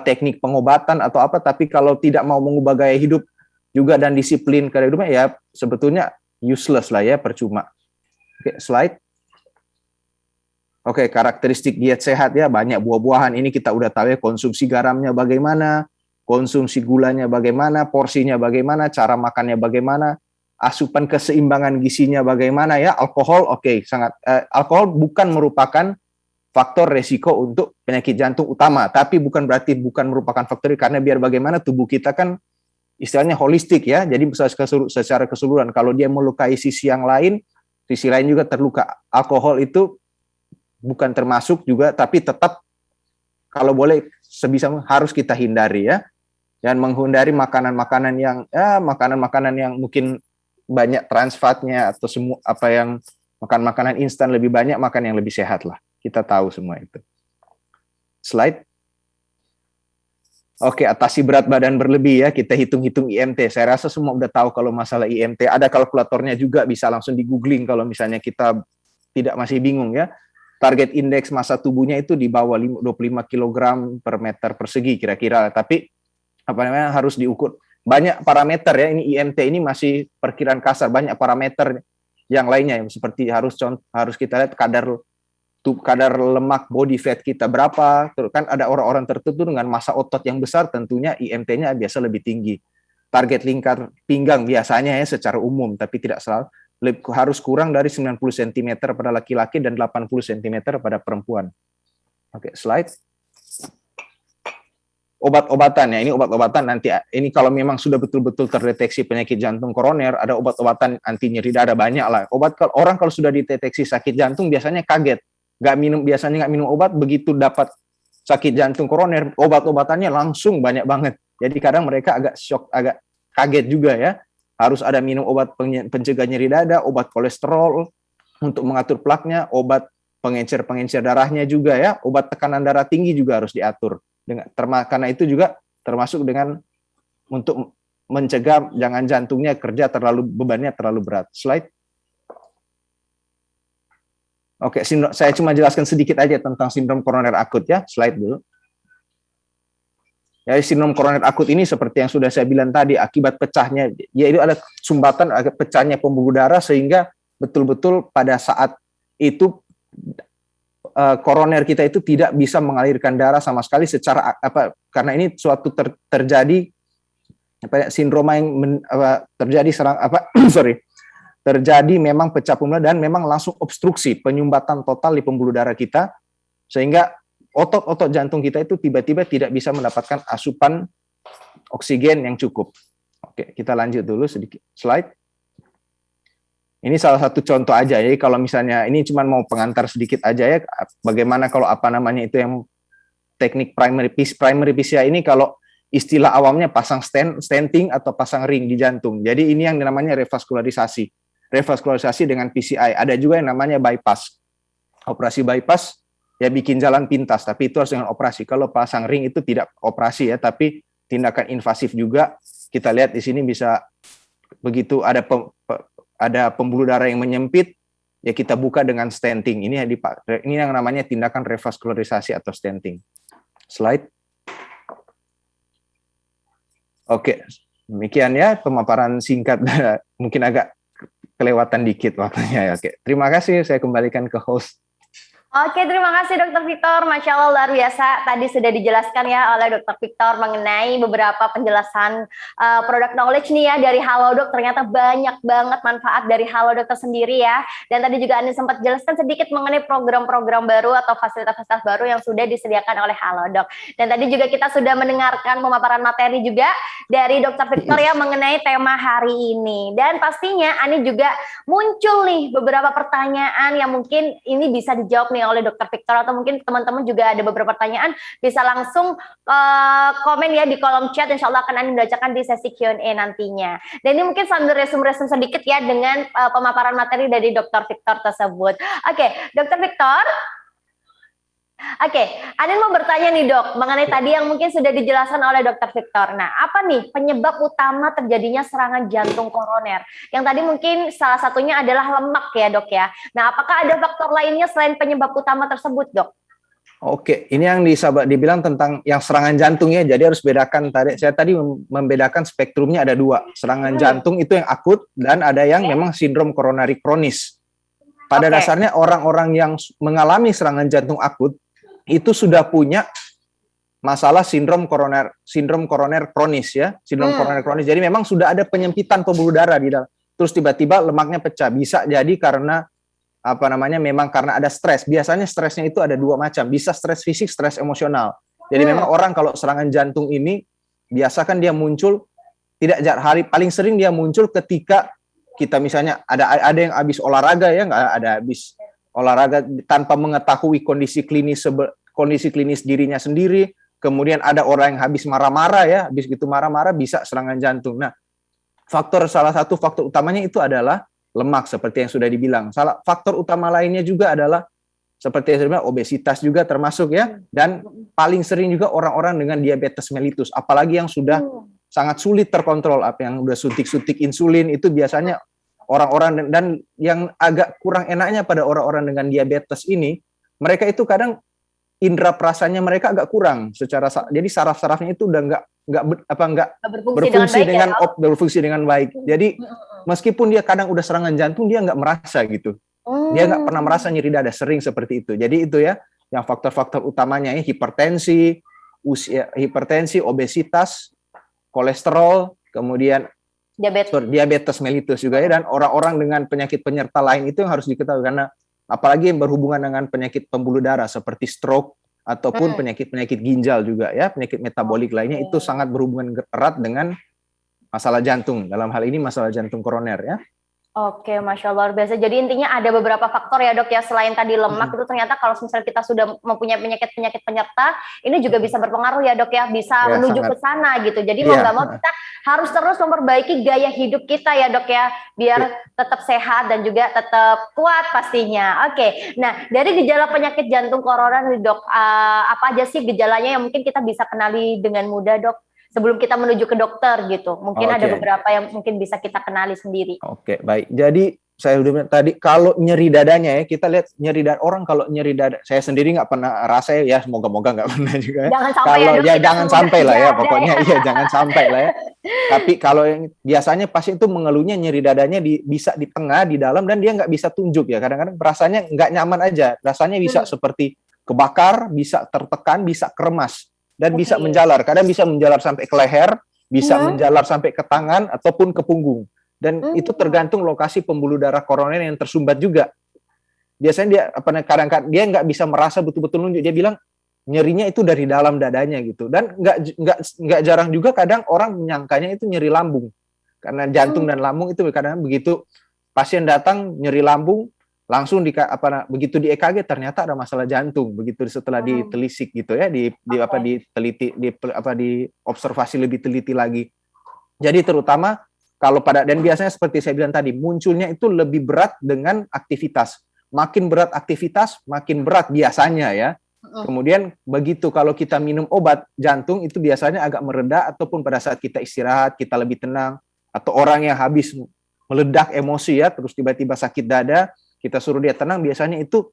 [SPEAKER 5] teknik pengobatan atau apa, tapi kalau tidak mau mengubah gaya hidup juga dan disiplin gaya hidupnya ya sebetulnya useless lah ya, percuma. Oke, slide. Oke, karakteristik diet sehat ya, banyak buah-buahan. Ini kita udah tahu ya, konsumsi garamnya bagaimana, konsumsi gulanya bagaimana, porsinya bagaimana, cara makannya bagaimana, asupan keseimbangan gizinya bagaimana ya, alkohol alkohol bukan merupakan faktor resiko untuk penyakit jantung utama, tapi bukan berarti bukan merupakan faktor, karena biar bagaimana tubuh kita kan istilahnya holistik ya, jadi secara keseluruhan kalau dia melukai sisi yang lain, sisi lain juga terluka. Alkohol itu bukan termasuk juga, tapi tetap kalau boleh sebisa harus kita hindari ya. Dan menghindari makanan-makanan yang mungkin banyak trans fatnya atau semua yang makan makanan instan, lebih banyak makan yang lebih sehat lah. Kita tahu semua itu. Slide. Oke, atasi berat badan berlebih ya, kita hitung-hitung IMT. Saya rasa semua udah tahu kalau masalah IMT. Ada kalkulatornya juga, bisa langsung di googling kalau misalnya kita tidak masih bingung ya. Target indeks massa tubuhnya itu di bawah 25 kg per meter persegi kira-kira. Tapi harus diukur. Banyak parameter ya, ini IMT ini masih perkiraan kasar, banyak parameter yang lainnya yang seperti harus kita lihat kadar lemak body fat kita berapa, kan ada orang-orang tertentu dengan massa otot yang besar, tentunya IMT-nya biasa lebih tinggi. Target lingkar pinggang biasanya ya secara umum, tapi tidak selalu, harus kurang dari 90 cm pada laki-laki dan 80 cm pada perempuan. Oke, slide. Obat-obatan ya, ini obat-obatan nanti, ini kalau memang sudah betul-betul terdeteksi penyakit jantung koroner, ada obat-obatan anti nyeri dada banyak lah. Orang kalau sudah dideteksi sakit jantung biasanya kaget. Biasanya nggak minum obat, begitu dapat sakit jantung koroner, obat-obatannya langsung banyak banget. Jadi kadang mereka agak shock, agak kaget juga ya. Harus ada minum obat pencegah nyeri dada, obat kolesterol untuk mengatur plaknya, obat pengencer darahnya juga ya, obat tekanan darah tinggi juga harus diatur. Karena itu juga termasuk dengan untuk mencegah jangan jantungnya bebannya terlalu berat. Slide. Oke, saya cuma jelaskan sedikit aja tentang sindrom koroner akut ya, slide dulu. Ya, sindrom koroner akut ini seperti yang sudah saya bilang tadi, akibat pecahnya, yaitu ada sumbatan pecahnya pembuluh darah sehingga betul-betul pada saat itu koroner kita itu tidak bisa mengalirkan darah sama sekali secara karena ini suatu terjadi sindroma yang terjadi terjadi memang pecah pembuluh dan memang langsung obstruksi penyumbatan total di pembuluh darah kita, sehingga otot-otot jantung kita itu tiba-tiba tidak bisa mendapatkan asupan oksigen yang cukup. Oke, kita lanjut dulu sedikit slide. Ini salah satu contoh aja ya, kalau misalnya ini cuma mau pengantar sedikit aja ya, bagaimana kalau itu yang teknik primary PCI ini, kalau istilah awamnya pasang stenting atau pasang ring di jantung. Jadi ini yang namanya revaskularisasi dengan PCI. Ada juga yang namanya bypass. Operasi bypass ya bikin jalan pintas, tapi itu harus dengan operasi. Kalau pasang ring itu tidak operasi ya, tapi tindakan invasif juga. Kita lihat di sini bisa begitu ada pembuluh darah yang menyempit, ya kita buka dengan stenting. Ini yang namanya tindakan revaskularisasi atau stenting. Slide. Oke, Demikian ya pemaparan singkat, mungkin agak kelewatan dikit waktunya. Oke, terima kasih. Saya kembalikan ke host.
[SPEAKER 2] Oke, terima kasih Dokter Victor. Masya Allah luar biasa. Tadi sudah dijelaskan ya oleh Dokter Victor mengenai beberapa penjelasan product knowledge nih ya dari Halodoc. Ternyata banyak banget manfaat dari Halodoc sendiri ya. Dan tadi juga Anda sempat jelaskan sedikit mengenai program-program baru atau fasilitas-fasilitas baru yang sudah disediakan oleh Halodoc. Dan tadi juga kita sudah mendengarkan pemaparan materi juga dari Dokter Victor ya mengenai tema hari ini. Dan pastinya Ani juga muncul nih beberapa pertanyaan yang mungkin ini bisa dijawab nih oleh Dokter Victor, atau mungkin teman-teman juga ada beberapa pertanyaan, bisa langsung komen ya di kolom chat. Insya Allah akan Ani bacakan di sesi Q&A nantinya. Dan ini mungkin sambil resume-resume sedikit ya dengan pemaparan materi dari Dokter Victor tersebut. Oke, Dokter Victor. Oke, Anin mau bertanya nih dok, mengenai tadi yang mungkin sudah dijelaskan oleh Dokter Victor. Nah, apa nih penyebab utama terjadinya serangan jantung koroner? Yang tadi mungkin salah satunya adalah lemak ya dok ya. Nah, apakah ada faktor lainnya selain penyebab utama tersebut dok?
[SPEAKER 5] Oke, ini yang dibilang tentang yang serangan jantung ya. Jadi harus bedakan tadi. Saya tadi membedakan spektrumnya ada dua. Serangan jantung itu yang akut dan ada yang memang sindrom koronari kronis. Pada dasarnya orang-orang yang mengalami serangan jantung akut itu sudah punya masalah sindrom koroner kronis ya, sindrom koroner kronis. Jadi memang sudah ada penyempitan pembuluh darah di dalam. Terus tiba-tiba lemaknya pecah. Bisa jadi karena memang karena ada stres. Biasanya stresnya itu ada dua macam. Bisa stres fisik, stres emosional. Jadi memang orang kalau serangan jantung ini biasa kan dia muncul hari paling sering dia muncul ketika kita misalnya ada yang habis olahraga ya, nggak ada habis olahraga tanpa mengetahui kondisi klinis dirinya sendiri. Kemudian ada orang yang habis marah-marah ya, habis gitu marah-marah bisa serangan jantung. Nah, salah satu faktor utamanya itu adalah lemak seperti yang sudah dibilang. Faktor utama lainnya juga adalah seperti yang saya bilang obesitas juga termasuk ya, dan paling sering juga orang-orang dengan diabetes mellitus, apalagi yang sudah sangat sulit terkontrol, apa yang udah suntik-suntik insulin itu biasanya orang-orang, dan yang agak kurang enaknya pada orang-orang dengan diabetes ini, mereka itu kadang indera perasanya mereka agak kurang jadi saraf-sarafnya itu udah nggak berfungsi dengan baik. Jadi meskipun dia kadang udah serangan jantung dia nggak merasa gitu. Dia nggak pernah merasa nyeri dada, sering seperti itu. Jadi itu ya yang faktor-faktor utamanya ya, hipertensi, obesitas, kolesterol, kemudian diabetes mellitus juga ya, dan orang-orang dengan penyakit penyerta lain itu yang harus diketahui, karena apalagi yang berhubungan dengan penyakit pembuluh darah seperti stroke ataupun penyakit-penyakit ginjal juga ya, penyakit metabolik lainnya itu sangat berhubungan erat dengan masalah jantung. Dalam hal ini masalah jantung koroner ya.
[SPEAKER 2] Oke, Masya Allah, luar biasa. Jadi intinya ada beberapa faktor ya dok ya, selain tadi lemak itu ternyata kalau misalnya kita sudah mempunyai penyakit-penyakit penyerta, ini juga bisa berpengaruh ya dok ya, bisa menuju ke sana gitu. Jadi mau nggak mau kita harus terus memperbaiki gaya hidup kita ya dok ya, biar tetap sehat dan juga tetap kuat pastinya. Oke, nah dari gejala penyakit jantung koroner nih dok, apa aja sih gejalanya yang mungkin kita bisa kenali dengan mudah dok? Sebelum kita menuju ke dokter gitu, mungkin ada beberapa yang mungkin bisa kita kenali sendiri.
[SPEAKER 5] Oke, baik. Jadi saya udah bilang tadi, kalau nyeri dadanya ya, kita lihat nyeri dada orang, kalau nyeri dada, saya sendiri nggak pernah rasa ya, semoga-moga nggak pernah juga ya.
[SPEAKER 2] Jangan sampai
[SPEAKER 5] jangan sampai lah ya, pokoknya iya jangan sampai lah ya. Tapi kalau yang biasanya pasien itu mengeluhnya nyeri dadanya bisa di tengah, di dalam, dan dia nggak bisa tunjuk ya. Kadang-kadang rasanya nggak nyaman aja, rasanya bisa seperti kebakar, bisa tertekan, bisa kremas. Dan bisa menjalar, kadang bisa menjalar sampai ke leher, bisa menjalar sampai ke tangan ataupun ke punggung. Dan itu tergantung lokasi pembuluh darah koroner yang tersumbat juga. Biasanya dia kadang-kadang dia nggak bisa merasa betul-betul nunjuk. Dia bilang nyerinya itu dari dalam dadanya gitu. Dan nggak jarang juga kadang orang menyangkanya itu nyeri lambung, karena jantung dan lambung itu kadang begitu pasien datang nyeri lambung, langsung begitu di EKG ternyata ada masalah jantung, begitu setelah ditelisik gitu ya, diteliti, diobservasi lebih teliti lagi. Jadi terutama kalau dan biasanya seperti saya bilang tadi, munculnya itu lebih berat dengan aktivitas. Makin berat aktivitas, makin berat biasanya ya. Kemudian begitu kalau kita minum obat jantung itu biasanya agak mereda, ataupun pada saat kita istirahat kita lebih tenang, atau orang yang habis meledak emosi ya, terus tiba-tiba sakit dada, kita suruh dia tenang, biasanya itu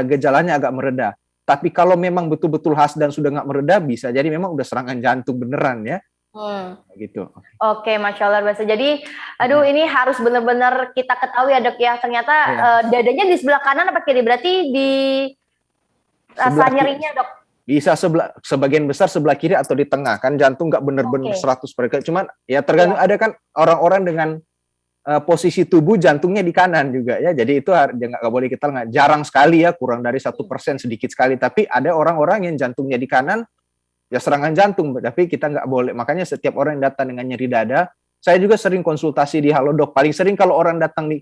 [SPEAKER 5] gejalanya agak mereda. Tapi kalau memang betul-betul khas dan sudah nggak mereda, bisa jadi memang udah serangan jantung beneran ya. Gitu.
[SPEAKER 2] Oke, Masya Allah biasa. Jadi, aduh ini harus benar-benar kita ketahui ya dok ya. Ternyata dadanya di sebelah kanan apa kiri? Berarti di rasa nyerinya dok.
[SPEAKER 5] Bisa sebagian besar sebelah kiri atau di tengah. Kan jantung nggak benar-benar 100%. Cuman ya tergantung, ada kan orang-orang dengan posisi tubuh jantungnya di kanan juga ya. Jadi itu nggak boleh kita jarang sekali ya, kurang dari 1%, sedikit sekali. Tapi ada orang-orang yang jantungnya di kanan, ya serangan jantung, tapi kita nggak boleh. Makanya setiap orang yang datang dengan nyeri dada, saya juga sering konsultasi di Halodoc. Paling sering kalau orang datang di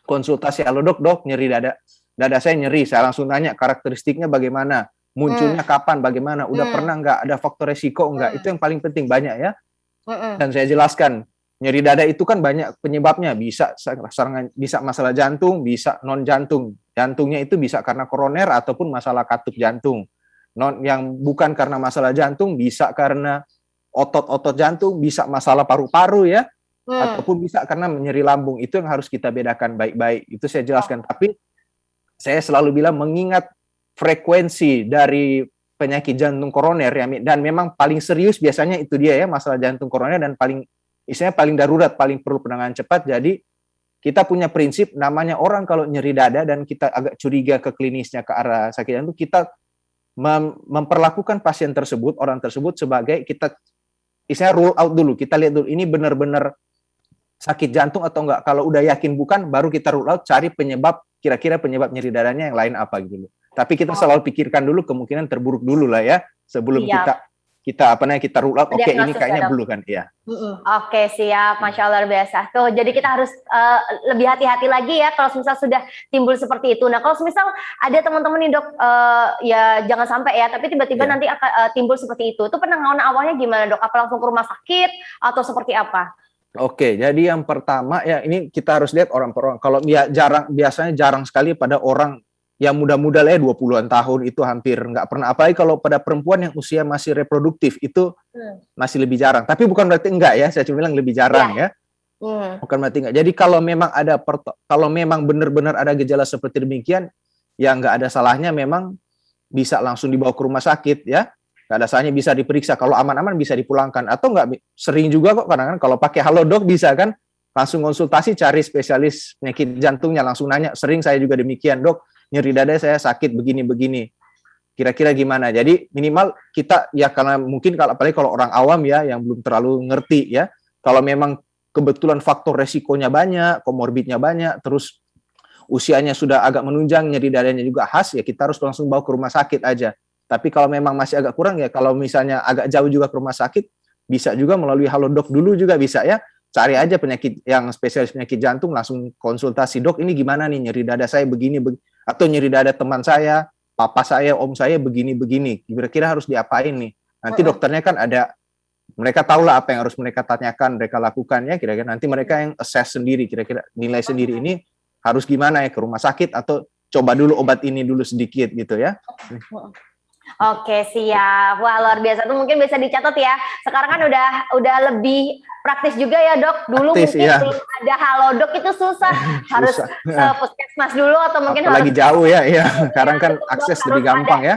[SPEAKER 5] konsultasi Halodoc, dok nyeri dada saya nyeri, saya langsung tanya karakteristiknya bagaimana, munculnya kapan, bagaimana, udah pernah nggak, ada faktor resiko nggak, itu yang paling penting, banyak ya. Dan saya jelaskan, nyeri dada itu kan banyak penyebabnya, bisa masalah jantung, bisa non jantung. Jantungnya itu bisa karena koroner ataupun masalah katup jantung. Yang bukan karena masalah jantung, bisa karena otot-otot jantung, bisa masalah paru-paru ya, ataupun bisa karena nyeri lambung. Itu yang harus kita bedakan baik-baik. Itu saya jelaskan. Tapi saya selalu bilang mengingat frekuensi dari penyakit jantung koroner ya, dan memang paling serius biasanya itu dia ya, masalah jantung koroner, dan paling darurat, paling perlu penanganan cepat. Jadi kita punya prinsip namanya, orang kalau nyeri dada dan kita agak curiga ke klinisnya ke arah sakit jantung, kita memperlakukan pasien tersebut, orang tersebut sebagai, kita rule out dulu, kita lihat dulu ini benar-benar sakit jantung atau enggak. Kalau udah yakin bukan, baru kita rule out, cari penyebab, kira-kira penyebab nyeri dadanya yang lain apa gitu. Tapi kita selalu pikirkan dulu kemungkinan terburuk dulu lah ya, sebelum kita rule out, oke, ini kayaknya belum kan, iya.
[SPEAKER 2] Oke, siap, Masya Allah biasa. Tuh, jadi kita harus lebih hati-hati lagi ya kalau misal sudah timbul seperti itu. Nah, kalau misal ada teman-teman nih dok, ya jangan sampai ya, tapi tiba-tiba nanti akan timbul seperti itu. Itu penanganan awalnya gimana dok? Apa langsung ke rumah sakit atau seperti apa?
[SPEAKER 5] Oke, jadi yang pertama ya, ini kita harus lihat orang per orang. Kalau biasanya jarang sekali pada orang yang muda-muda lah ya, 20-an tahun, itu hampir nggak pernah. Apalagi kalau pada perempuan yang usia masih reproduktif, itu masih lebih jarang. Tapi bukan berarti enggak ya, saya cuma bilang lebih jarang ya. Bukan berarti enggak. Jadi kalau memang kalau memang benar-benar ada gejala seperti demikian, ya nggak ada salahnya memang bisa langsung dibawa ke rumah sakit ya. Nggak ada salahnya bisa diperiksa. Kalau aman-aman bisa dipulangkan. Atau nggak, sering juga kok kadang-kadang kalau pakai Halodoc bisa kan, langsung konsultasi, cari spesialis penyakit jantungnya, langsung nanya. Sering saya juga demikian, dok, nyeri dada saya sakit begini-begini, kira-kira gimana. Jadi minimal kita ya, karena mungkin apalagi kalau orang awam ya yang belum terlalu ngerti ya, kalau memang kebetulan faktor resikonya banyak, komorbidnya banyak, terus usianya sudah agak menunjang, nyeri dadanya juga khas, ya kita harus langsung bawa ke rumah sakit aja. Tapi kalau memang masih agak kurang ya, kalau misalnya agak jauh juga ke rumah sakit, bisa juga melalui Halodoc dulu juga bisa ya. Cari aja penyakit yang spesialis penyakit jantung, langsung konsultasi, dok ini gimana nih, nyeri dada saya begini, atau nyeri dada teman saya, papa saya, om saya begini-begini, kira-kira harus diapain nih. Nanti dokternya kan ada, mereka tahulah apa yang harus mereka tanyakan, mereka lakukan ya, kira-kira nanti mereka yang assess sendiri, kira-kira nilai sendiri ini harus gimana ya, ke rumah sakit atau coba dulu obat ini dulu sedikit gitu ya.
[SPEAKER 2] Oke, siap. Wah, luar biasa. Itu mungkin bisa dicatat ya. Sekarang kan udah lebih praktis juga ya, dok. Dulu
[SPEAKER 5] praktis,
[SPEAKER 2] mungkin
[SPEAKER 5] ya.
[SPEAKER 2] belum ada Halodoc itu susah. Harus ke puskesmas dulu atau mungkin
[SPEAKER 5] apalagi
[SPEAKER 2] harus
[SPEAKER 5] jauh ya. Sekarang kan akses lebih gampang ya.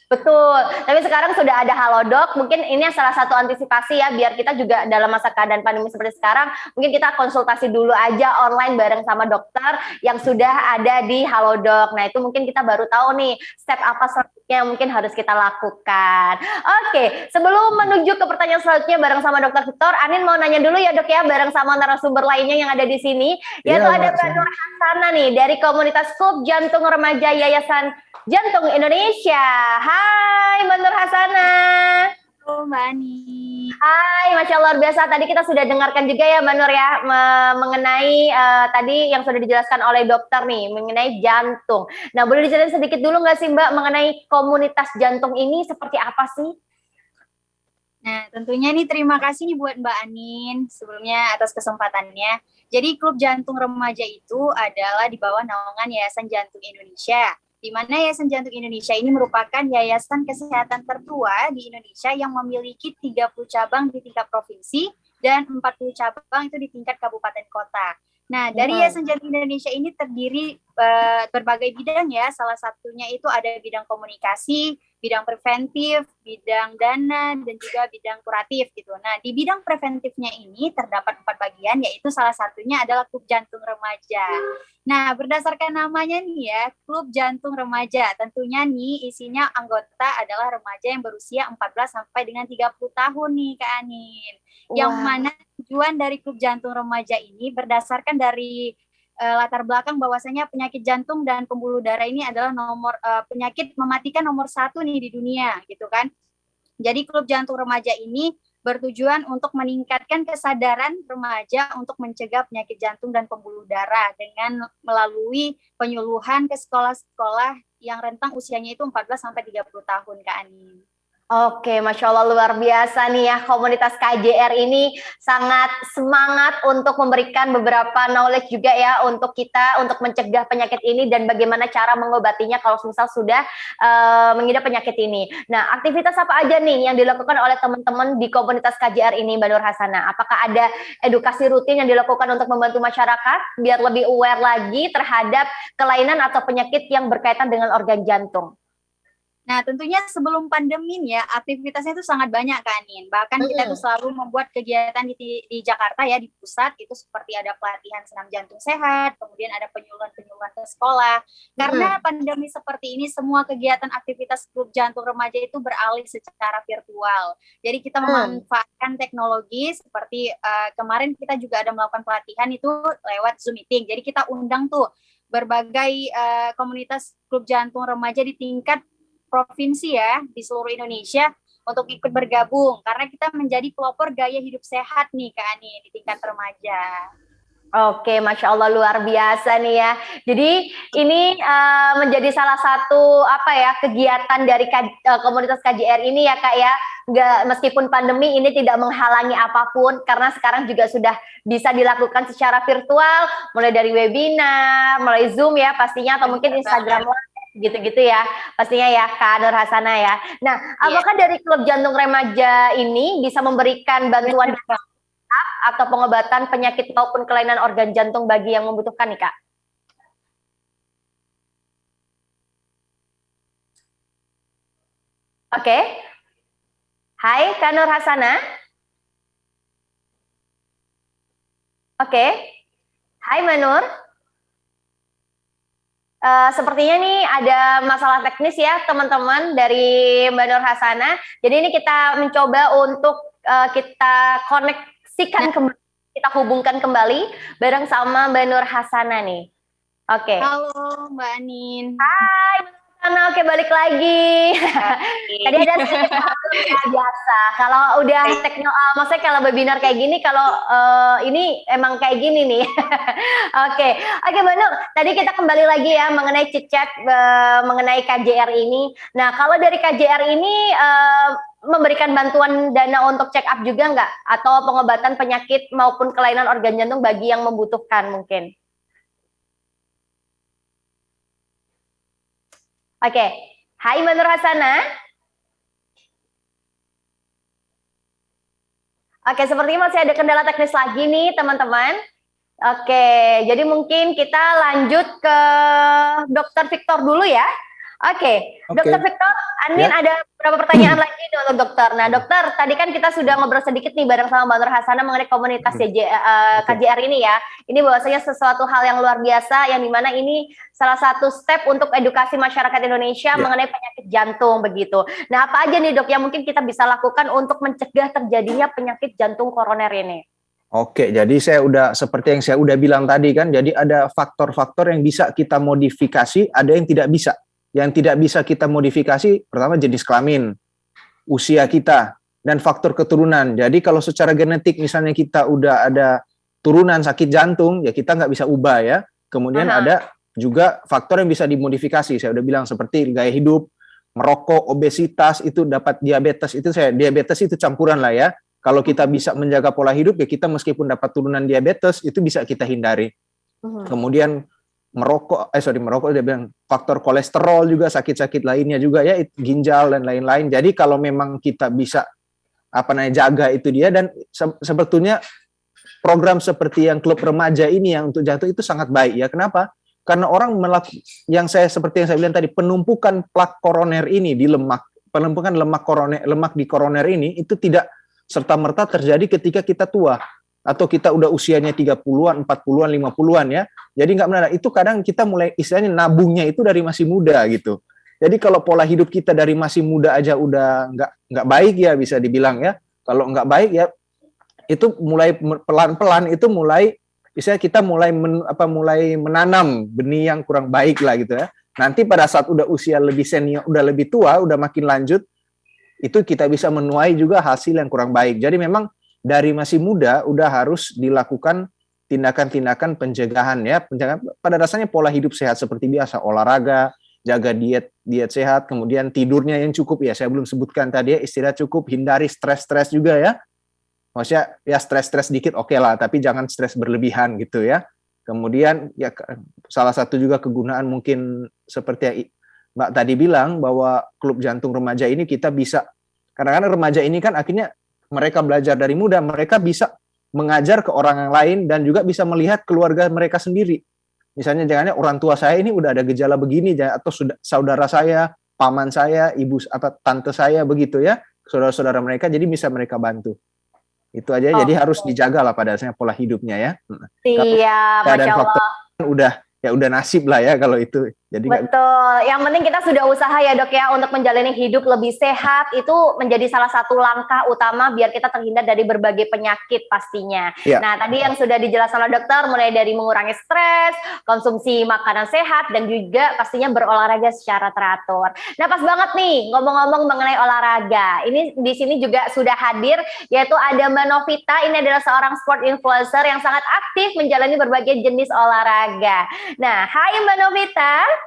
[SPEAKER 2] Betul. Tapi sekarang sudah ada Halodoc. Mungkin ini salah satu antisipasi ya, biar kita juga dalam masa keadaan pandemi seperti sekarang, mungkin kita konsultasi dulu aja online bareng sama dokter yang sudah ada di Halodoc. Nah, itu mungkin kita baru tahu nih step apa selanjutnya yang mungkin harus kita lakukan. Oke, sebelum menuju ke pertanyaan selanjutnya bareng sama Dokter Victor, Anin mau nanya dulu ya dok ya, bareng sama narasumber lainnya yang ada di sini, yaitu ada Mbak Nur Hasana nih dari komunitas Klub Jantung Remaja Yayasan Jantung Indonesia. Hai Mbak Nur Hasana.
[SPEAKER 4] Halo Mbak Ani.
[SPEAKER 2] Hai, Masya Allah, luar biasa. Tadi kita sudah dengarkan juga ya Mbak Nur ya, mengenai tadi yang sudah dijelaskan oleh dokter nih, mengenai jantung. Nah, boleh diceritain sedikit dulu nggak sih Mbak, mengenai komunitas jantung ini seperti apa sih?
[SPEAKER 4] Nah, tentunya nih terima kasih nih buat Mbak Anin sebelumnya atas kesempatannya. Jadi Klub Jantung Remaja itu adalah di bawah naungan Yayasan Jantung Indonesia, di mana Yayasan Jantung Indonesia ini merupakan yayasan kesehatan tertua di Indonesia yang memiliki 30 cabang di tingkat provinsi dan 40 cabang itu di tingkat kabupaten kota. Nah, dari Yayasan Jantung Indonesia ini terdiri berbagai bidang ya. Salah satunya itu ada bidang komunikasi, bidang preventif, bidang dana, dan juga bidang kuratif gitu. Nah, di bidang preventifnya ini terdapat 4 bagian, yaitu salah satunya adalah Klub Jantung Remaja. Nah, berdasarkan namanya nih ya, Klub Jantung Remaja. Tentunya nih isinya anggota adalah remaja yang berusia 14 sampai dengan 30 tahun nih, Kak Anin. Yang mana tujuan dari Klub Jantung Remaja ini berdasarkan dari latar belakang bahwasanya penyakit jantung dan pembuluh darah ini adalah penyakit mematikan nomor 1 nih di dunia gitu kan. Jadi Klub Jantung Remaja ini bertujuan untuk meningkatkan kesadaran remaja untuk mencegah penyakit jantung dan pembuluh darah dengan melalui penyuluhan ke sekolah-sekolah yang rentang usianya itu 14 sampai 30 tahun, Kak Anin.
[SPEAKER 2] Oke, Masya Allah luar biasa nih ya, komunitas KJR ini sangat semangat untuk memberikan beberapa knowledge juga ya untuk kita untuk mencegah penyakit ini dan bagaimana cara mengobatinya kalau misal sudah mengidap penyakit ini. Nah, aktivitas apa aja nih yang dilakukan oleh teman-teman di komunitas KJR ini, Mbak Nur Hasana? Apakah ada edukasi rutin yang dilakukan untuk membantu masyarakat biar lebih aware lagi terhadap kelainan atau penyakit yang berkaitan dengan organ jantung?
[SPEAKER 4] Nah, tentunya sebelum pandemi ya, aktivitasnya itu sangat banyak kan, Nin. Bahkan kita tuh selalu membuat kegiatan di Jakarta ya, di pusat, itu seperti ada pelatihan senam jantung sehat, kemudian ada penyuluhan-penyuluhan ke sekolah. Karena pandemi seperti ini, semua kegiatan aktivitas Klub Jantung Remaja itu beralih secara virtual. Jadi kita memanfaatkan teknologi seperti kemarin kita juga ada melakukan pelatihan itu lewat Zoom meeting. Jadi kita undang tuh berbagai komunitas Klub Jantung Remaja di tingkat provinsi ya di seluruh Indonesia untuk ikut bergabung karena kita menjadi pelopor gaya hidup sehat nih Kak Ani di tingkat remaja.
[SPEAKER 2] Oke, Masya Allah luar biasa nih ya. Jadi ini menjadi salah satu kegiatan dari komunitas KJR ini ya Kak ya. Meskipun pandemi ini tidak menghalangi apapun karena sekarang juga sudah bisa dilakukan secara virtual, mulai dari webinar, mulai Zoom ya pastinya atau mungkin Instagram Live gitu-gitu ya pastinya ya Kak Nur Hasana ya. Nah, apakah dari Klub Jantung Remaja ini bisa memberikan bantuan atau pengobatan penyakit maupun kelainan organ jantung bagi yang membutuhkan nih Kak? Oke. Hai Kak Nur Hasana. Oke. Hai Mbak Nur. Sepertinya nih ada masalah teknis ya teman-teman dari Mbak Nur Hasana. Jadi ini kita mencoba untuk kita koneksikan kembali, kita hubungkan kembali bareng sama Mbak Nur Hasana nih. Oke.
[SPEAKER 4] Halo Mbak Anin.
[SPEAKER 2] Hai Mbak Nur Hasana, oke balik lagi. Tadi ada sedikit biasa. Kalau udah maksudnya kalau webinar kayak gini, kalau ini emang kayak gini nih. Oke, Mbak Nur. Tadi kita kembali lagi ya mengenai chit-chat mengenai KJR ini. Nah, kalau dari KJR ini memberikan bantuan dana untuk check up juga nggak? Atau pengobatan penyakit maupun kelainan organ jantung bagi yang membutuhkan mungkin? Oke, hai Mbak Nur Hasana. Oke, sepertinya masih ada kendala teknis lagi nih teman-teman. Oke, jadi mungkin kita lanjut ke Dr. Victor dulu ya. Oke. Dr. Victor, Anin ada beberapa pertanyaan lagi untuk dokter. Nah dokter, tadi kan kita sudah ngobrol sedikit nih bareng sama Mbak Nur Hasana mengenai komunitas KJR ini ya. Ini bahwasanya sesuatu hal yang luar biasa yang dimana ini salah satu step untuk edukasi masyarakat Indonesia mengenai penyakit jantung begitu. Nah apa aja nih dok yang mungkin kita bisa lakukan untuk mencegah terjadinya penyakit jantung koroner ini?
[SPEAKER 5] Oke, jadi seperti yang saya udah bilang tadi kan, jadi ada faktor-faktor yang bisa kita modifikasi, ada yang tidak bisa. Yang tidak bisa kita modifikasi, pertama jenis kelamin, usia kita, dan faktor keturunan. Jadi kalau secara genetik misalnya kita udah ada turunan sakit jantung, ya kita nggak bisa ubah ya. Kemudian ada juga faktor yang bisa dimodifikasi. Saya udah bilang seperti gaya hidup, merokok, obesitas, itu dapat diabetes. Diabetes itu campuran lah ya. Kalau kita bisa menjaga pola hidup, ya kita meskipun dapat turunan diabetes, itu bisa kita hindari. Kemudian merokok dia bilang faktor kolesterol juga, sakit-sakit lainnya juga ya, ginjal dan lain-lain. Jadi kalau memang kita bisa jaga itu dia, dan sebetulnya program seperti yang klub remaja ini yang untuk jantung itu sangat baik ya. Kenapa? Karena orang seperti yang saya bilang tadi, penumpukan plak koroner ini di lemak, penumpukan lemak di koroner ini itu tidak serta-merta terjadi ketika kita tua atau kita udah usianya 30-an, 40-an, 50-an ya. Jadi nggak benar. Itu kadang kita mulai istilahnya nabungnya itu dari masih muda gitu. Jadi kalau pola hidup kita dari masih muda aja udah nggak baik ya bisa dibilang ya. Kalau nggak baik ya itu mulai pelan-pelan itu mulai misalnya kita mulai menanam benih yang kurang baik lah gitu ya. Nanti pada saat udah usia lebih senior, udah lebih tua, udah makin lanjut, itu kita bisa menuai juga hasil yang kurang baik. Jadi memang dari masih muda udah harus dilakukan tindakan-tindakan pencegahan ya. Pencegahan pada dasarnya pola hidup sehat seperti biasa, olahraga, jaga diet sehat, kemudian tidurnya yang cukup ya. Saya belum sebutkan tadi ya, istirahat cukup, hindari stres juga ya. Maksudnya ya stres dikit oke lah, tapi jangan stres berlebihan gitu ya. Kemudian ya salah satu juga kegunaan mungkin seperti yang Mbak tadi bilang bahwa klub jantung remaja ini kita bisa, kadang-kadang remaja ini kan akhirnya mereka belajar dari muda, mereka bisa mengajar ke orang yang lain dan juga bisa melihat keluarga mereka sendiri. Misalnya jangannya orang tua saya ini udah ada gejala begini atau saudara saya, paman saya, ibu atau tante saya begitu ya, saudara-saudara mereka, jadi bisa mereka bantu. Itu aja, jadi harus dijaga lah pada dasarnya pola hidupnya ya.
[SPEAKER 2] Siap, Masya Allah.
[SPEAKER 5] Udah nasib lah ya kalau itu. Jadi
[SPEAKER 2] betul. Yang penting kita sudah usaha ya dok ya untuk menjalani hidup lebih sehat, itu menjadi salah satu langkah utama biar kita terhindar dari berbagai penyakit pastinya. Ya. Nah tadi yang sudah dijelaskan oleh dokter mulai dari mengurangi stres, konsumsi makanan sehat, dan juga pastinya berolahraga secara teratur. Nah pas banget nih ngomong-ngomong mengenai olahraga, ini di sini juga sudah hadir yaitu ada Mbak Novita. Ini adalah seorang sport influencer yang sangat aktif menjalani berbagai jenis olahraga. Nah hai Mbak Novita.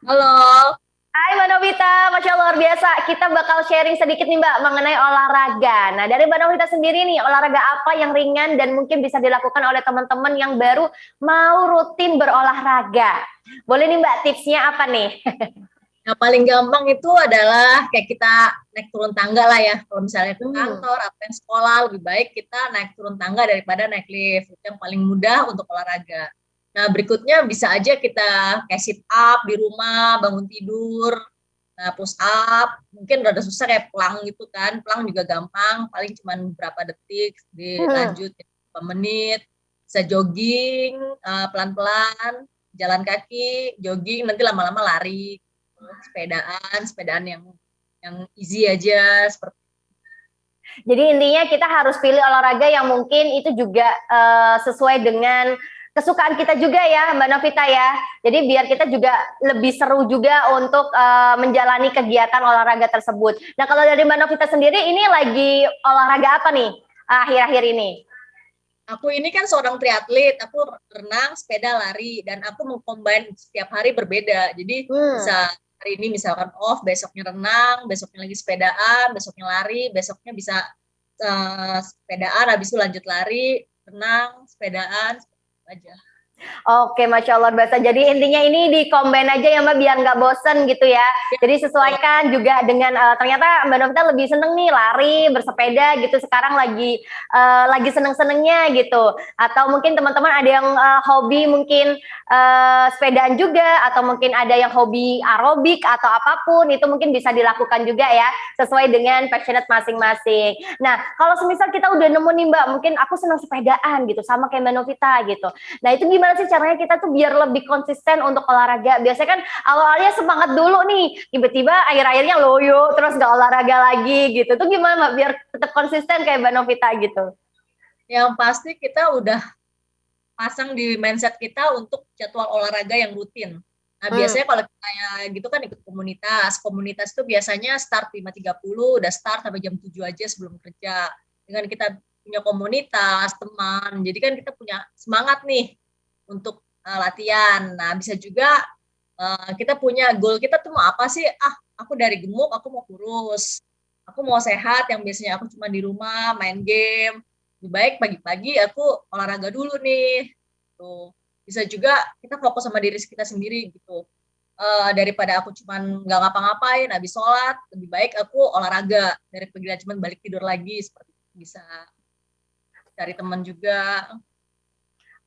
[SPEAKER 6] Halo.
[SPEAKER 2] Hai Mbak Novita, Masya Allah luar biasa. Kita bakal sharing sedikit nih Mbak mengenai olahraga. Nah dari Mbak Novita sendiri nih, olahraga apa yang ringan dan mungkin bisa dilakukan oleh teman-teman yang baru mau rutin berolahraga? Boleh nih Mbak, tipsnya apa nih?
[SPEAKER 6] Yang paling gampang itu adalah kayak kita naik turun tangga lah ya. Kalau misalnya ke kantor atau yang sekolah, lebih baik kita naik turun tangga daripada naik lift. Itu yang paling mudah untuk olahraga. Nah, berikutnya bisa aja kita kayak sit up di rumah, bangun tidur, nah push up, mungkin rada susah kayak plank gitu kan, plank juga gampang, paling cuma berapa detik, dilanjut beberapa menit, bisa jogging, pelan-pelan, jalan kaki, jogging, nanti lama-lama lari, sepedaan yang easy aja, seperti.
[SPEAKER 2] Jadi intinya kita harus pilih olahraga yang mungkin itu juga sesuai dengan kesukaan kita juga ya Mbak Novita ya. Jadi biar kita juga lebih seru juga untuk menjalani kegiatan olahraga tersebut. Nah kalau dari Mbak Novita sendiri ini lagi olahraga apa nih akhir-akhir ini?
[SPEAKER 6] Aku ini kan seorang triatlet, aku renang, sepeda, lari, dan aku mengcombine setiap hari berbeda. Jadi bisa hari ini misalkan off, besoknya renang, besoknya lagi sepedaan, besoknya lari, besoknya bisa sepedaan, habis itu lanjut lari, renang, sepedaan, aja.
[SPEAKER 2] Oke, Masya Allah biasa. Jadi intinya ini di combine aja ya Mbak biar nggak bosen gitu ya. Jadi sesuaikan juga dengan ternyata Mbak Novita lebih seneng nih lari, bersepeda gitu. Sekarang lagi seneng-senengnya gitu. Atau mungkin teman-teman ada yang hobi mungkin sepedaan juga, atau mungkin ada yang hobi aerobik atau apapun, itu mungkin bisa dilakukan juga ya sesuai dengan passionate masing-masing. Nah kalau semisal kita udah nemu nih Mbak, mungkin aku seneng sepedaan gitu sama kayak Mbak Novita gitu. Nah itu gimana sih caranya kita tuh biar lebih konsisten untuk olahraga? Biasanya kan awalnya semangat dulu nih, tiba-tiba akhir-akhirnya loyo terus nggak olahraga lagi gitu. Tuh gimana Mbak biar tetap konsisten kayak Mbak Novita gitu?
[SPEAKER 6] Yang pasti kita udah pasang di mindset kita untuk jadwal olahraga yang rutin. Nah biasanya kalau kita gitu kan ikut komunitas itu biasanya start 5.30, udah start sampai jam 7 aja sebelum kerja. Dengan kita punya komunitas, teman, jadi kan kita punya semangat nih untuk latihan. Nah bisa juga kita punya goal, kita tuh mau apa sih? Aku dari gemuk, aku mau kurus, aku mau sehat, yang biasanya aku cuma di rumah main game, lebih baik pagi-pagi aku olahraga dulu nih. Tuh. Bisa juga kita fokus sama diri kita sendiri gitu. Daripada aku cuma nggak ngapa-ngapain, habis sholat, lebih baik aku olahraga daripada cuma balik tidur lagi, seperti itu bisa. cari teman juga.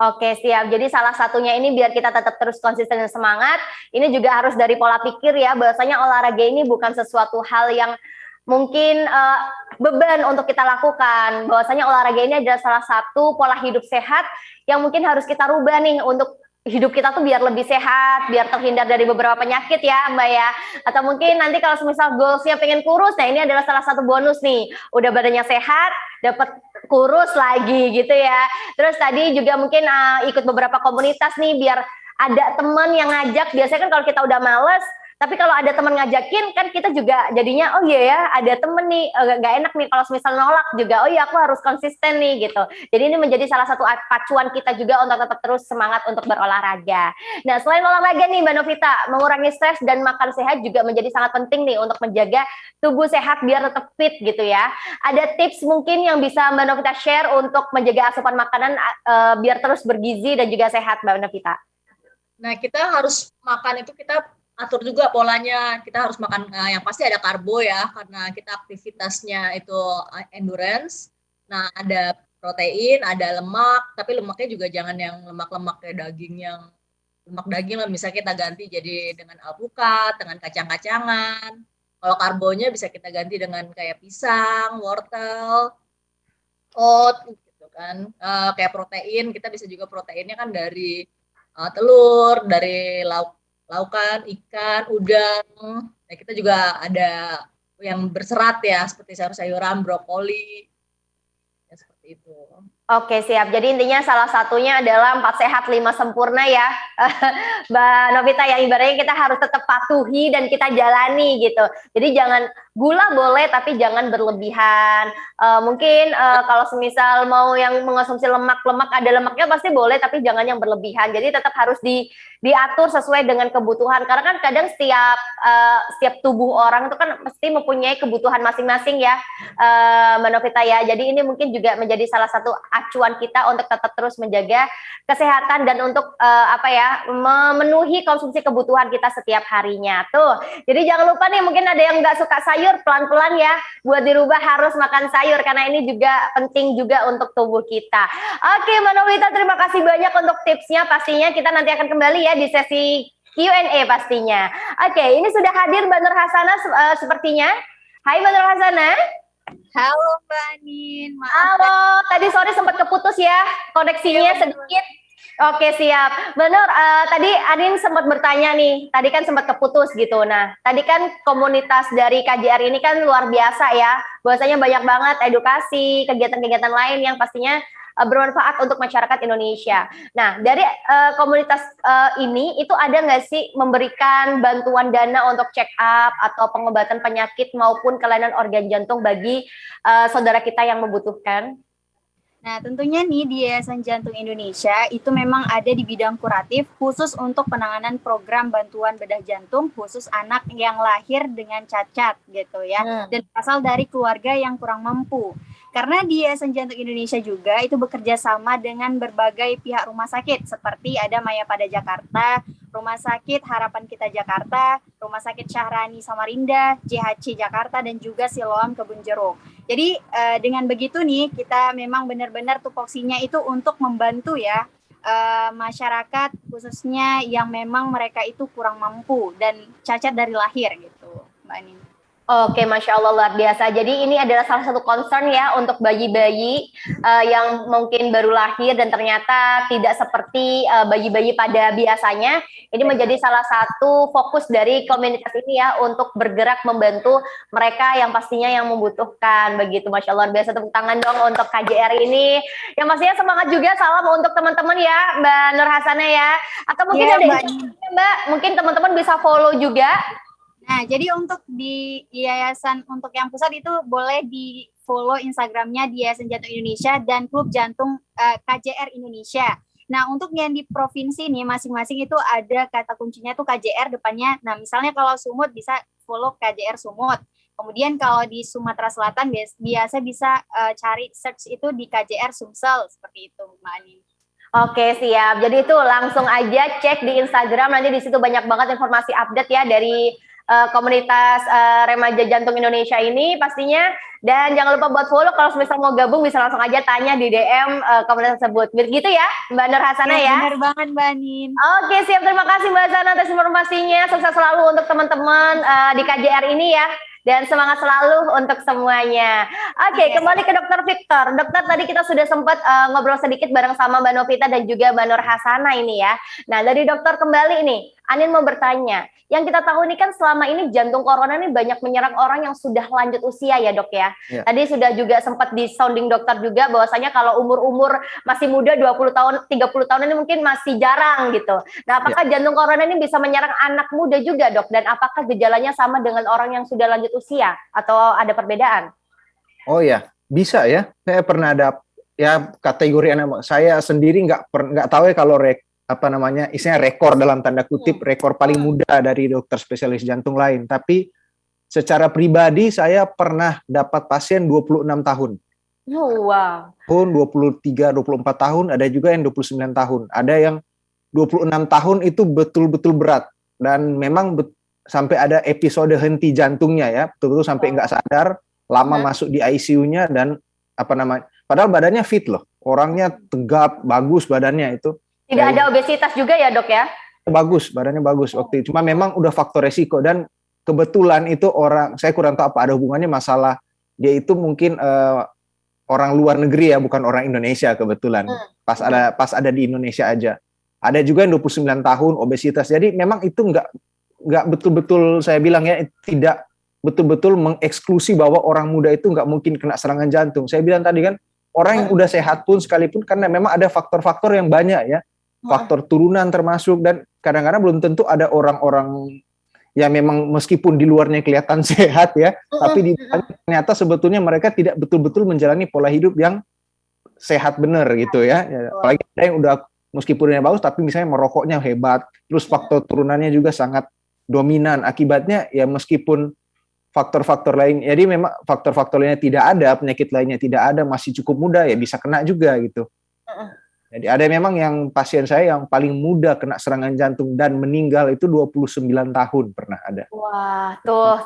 [SPEAKER 2] Oke, siap. Jadi salah satunya ini biar kita tetap terus konsisten dan semangat, ini juga harus dari pola pikir ya, bahwasanya olahraga ini bukan sesuatu hal yang mungkin beban untuk kita lakukan. Bahwasanya olahraga ini adalah salah satu pola hidup sehat yang mungkin harus kita rubah nih untuk hidup kita tuh biar lebih sehat, biar terhindar dari beberapa penyakit ya Mbak ya. Atau mungkin nanti kalau misal goalsnya pengen kurus, nah ini adalah salah satu bonus nih. Udah badannya sehat, dapat kurus lagi gitu ya. Terus tadi juga mungkin ikut beberapa komunitas nih biar ada teman yang ngajak. Biasanya kan kalau kita udah males, tapi kalau ada teman ngajakin kan kita juga jadinya oh iya ya ada temen nih, gak enak nih kalau misal nolak juga, oh iya aku harus konsisten nih gitu. Jadi ini menjadi salah satu pacuan kita juga untuk tetap terus semangat untuk berolahraga. Nah selain olahraga nih Mbak Novita, mengurangi stres dan makan sehat juga menjadi sangat penting nih untuk menjaga tubuh sehat biar tetap fit gitu ya. Ada tips mungkin yang bisa Mbak Novita share untuk menjaga asupan makanan biar terus bergizi dan juga sehat Mbak Novita?
[SPEAKER 6] Nah, kita harus makan itu kita atur juga polanya. Kita harus makan yang pasti ada karbo ya, karena kita aktivitasnya itu endurance. Nah, ada protein, ada lemak, tapi lemaknya juga jangan yang lemak-lemak kayak daging yang lemak daging lah. Misalnya kita ganti jadi dengan alpukat, dengan kacang-kacangan. Kalau karbonya bisa kita ganti dengan kayak pisang, wortel, oat, gitu kan. Kayak protein, kita bisa juga proteinnya kan dari telur, dari laukan, ikan, udang. Nah, kita juga ada yang berserat ya, seperti sayur-sayuran, brokoli, ya seperti itu.
[SPEAKER 2] Oke siap, jadi intinya salah satunya adalah 4 sehat 5 sempurna ya Mbak Novita, yang ibaratnya kita harus tetap patuhi dan kita jalani gitu. Jadi jangan gula boleh tapi jangan berlebihan. Mungkin kalau semisal mau yang mengonsumsi lemak ada lemaknya pasti boleh tapi jangan yang berlebihan. Jadi tetap harus diatur sesuai dengan kebutuhan, karena kan kadang setiap tubuh orang itu kan pasti mempunyai kebutuhan masing-masing ya Mbak Novita ya. Jadi ini mungkin juga menjadi salah satu acuan kita untuk tetap terus menjaga kesehatan dan untuk memenuhi konsumsi kebutuhan kita setiap harinya tuh. Jadi jangan lupa nih, mungkin ada yang nggak suka sayur, pelan-pelan ya buat dirubah, harus makan sayur karena ini juga penting juga untuk tubuh kita. Oke Mbak Novita, terima kasih banyak untuk tipsnya. Pastinya kita nanti akan kembali ya di sesi Q&A pastinya. Oke, ini sudah hadir Mbak Nur Hasana sepertinya. Hai Mbak Nur Hasana.
[SPEAKER 4] Halo Mbak Anin, maaf.
[SPEAKER 2] Halo, tadi sore sempat keputus ya koneksinya sedikit. Oke siap, Mbak Nur, tadi Anin sempat bertanya nih, tadi kan sempat keputus gitu. Nah, tadi kan komunitas dari KJR ini kan luar biasa ya, bahwasanya banyak banget edukasi, kegiatan-kegiatan lain yang pastinya bermanfaat untuk masyarakat Indonesia. Nah, dari komunitas ini itu ada nggak sih memberikan bantuan dana untuk check up atau pengobatan penyakit maupun kelainan organ jantung bagi saudara kita yang membutuhkan?
[SPEAKER 4] Nah, tentunya nih di Yayasan Jantung Indonesia itu memang ada di bidang kuratif khusus untuk penanganan program bantuan bedah jantung khusus anak yang lahir dengan cacat gitu ya, dan berasal dari keluarga yang kurang mampu. Karena di Yayasan Jantung Indonesia juga itu bekerja sama dengan berbagai pihak rumah sakit seperti ada Mayapada Jakarta, Rumah Sakit Harapan Kita Jakarta, Rumah Sakit Syahrani Samarinda, JHC Jakarta, dan juga Siloam Kebun Jeruk. Jadi dengan begitu nih kita memang benar-benar tupoksinya itu untuk membantu ya masyarakat khususnya yang memang mereka itu kurang mampu dan cacat dari lahir gitu, Mbak Anin.
[SPEAKER 2] Oke, Masya Allah luar biasa. Jadi ini adalah salah satu concern ya untuk bayi-bayi yang mungkin baru lahir dan ternyata tidak seperti bayi-bayi pada biasanya. Ini menjadi salah satu fokus dari komunitas ini ya untuk bergerak membantu mereka yang pastinya yang membutuhkan. Begitu, Masya Allah luar biasa. Tepuk tangan dong untuk KJR ini. Yang pastinya semangat juga, salam untuk teman-teman ya Mbak Nur Hasana ya. Atau mungkin ada Mbak, mungkin teman-teman bisa follow juga.
[SPEAKER 4] Nah, jadi untuk di yayasan untuk yang pusat itu boleh di follow Instagramnya di Yayasan Jantung Indonesia dan Klub Jantung KJR Indonesia. Nah, untuk yang di provinsi nih masing-masing itu ada kata kuncinya tuh KJR depannya. Nah, misalnya kalau Sumut bisa follow KJR Sumut. Kemudian kalau di Sumatera Selatan biasa bisa cari search itu di KJR Sumsel seperti itu, Mbak Ani.
[SPEAKER 2] Oke siap. Jadi itu langsung aja cek di Instagram, nanti di situ banyak banget informasi update ya dari komunitas remaja jantung Indonesia ini pastinya. Dan jangan lupa buat follow, kalau misal mau gabung bisa langsung aja tanya di DM komunitas tersebut. Begitu ya, Mbak Nur Hasanah ya?
[SPEAKER 4] Benar banget Mbak Anin.
[SPEAKER 2] Oke, siap. Terima kasih Mbak Hasanah atas informasinya. Sukses selalu untuk teman-teman di KJR ini ya. Dan semangat selalu untuk semuanya. Oke, kembali ke Dokter Victor. Dokter, tadi kita sudah sempat ngobrol sedikit bareng sama Mbak Novita dan juga Mbak Nur Hasanah ini ya. Nah, dari dokter kembali nih, Anin mau bertanya. Yang kita tahu ini kan selama ini jantung corona ini banyak menyerang orang yang sudah lanjut usia ya dok ya.
[SPEAKER 5] Ya.
[SPEAKER 2] Tadi sudah juga sempat di sounding dokter juga bahwasanya kalau umur-umur masih muda 20 tahun, 30 tahun ini mungkin masih jarang gitu. Nah, apakah jantung corona ini bisa menyerang anak muda juga dok? Dan apakah gejalanya sama dengan orang yang sudah lanjut usia atau ada perbedaan?
[SPEAKER 5] Oh ya, bisa ya. Saya pernah ada ya kategori anak. Saya sendiri nggak tahu ya kalau istilahnya rekor dalam tanda kutip rekor paling muda dari dokter spesialis jantung lain. Tapi secara pribadi saya pernah dapat pasien 26 tahun.
[SPEAKER 2] Oh, wow.
[SPEAKER 5] Tahun 23, 24 tahun, ada juga yang 29 tahun. Ada yang 26 tahun itu betul-betul berat dan memang sampai ada episode henti jantungnya ya, betul-betul sampai nggak sadar, lama masuk di ICU-nya dan padahal badannya fit loh, orangnya tegap, bagus badannya itu.
[SPEAKER 2] Tidak ada obesitas juga ya dok ya?
[SPEAKER 5] Bagus, badannya bagus waktu itu. Cuma memang udah faktor resiko dan kebetulan itu orang, saya kurang tahu apa ada hubungannya masalah dia itu mungkin orang luar negeri ya, bukan orang Indonesia kebetulan. Pas ada di Indonesia aja. Ada juga yang 29 tahun obesitas. Jadi memang itu nggak betul-betul saya bilang ya, tidak betul-betul mengeksklusi bahwa orang muda itu nggak mungkin kena serangan jantung. Saya bilang tadi kan orang yang udah sehat pun sekalipun karena memang ada faktor-faktor yang banyak ya. Faktor turunan termasuk, dan kadang-kadang belum tentu ada orang-orang yang memang meskipun di luarnya kelihatan sehat ya, tapi di ternyata sebetulnya mereka tidak betul-betul menjalani pola hidup yang sehat benar gitu ya. Apalagi ada yang udah meskipun yang bagus tapi misalnya merokoknya hebat, terus faktor turunannya juga sangat dominan. Akibatnya ya meskipun faktor-faktor lain, jadi memang faktor-faktor lainnya tidak ada, penyakit lainnya tidak ada, masih cukup muda ya bisa kena juga gitu. Jadi ada memang yang pasien saya yang paling muda kena serangan jantung dan meninggal itu 29 tahun pernah ada.
[SPEAKER 2] Wah, tuh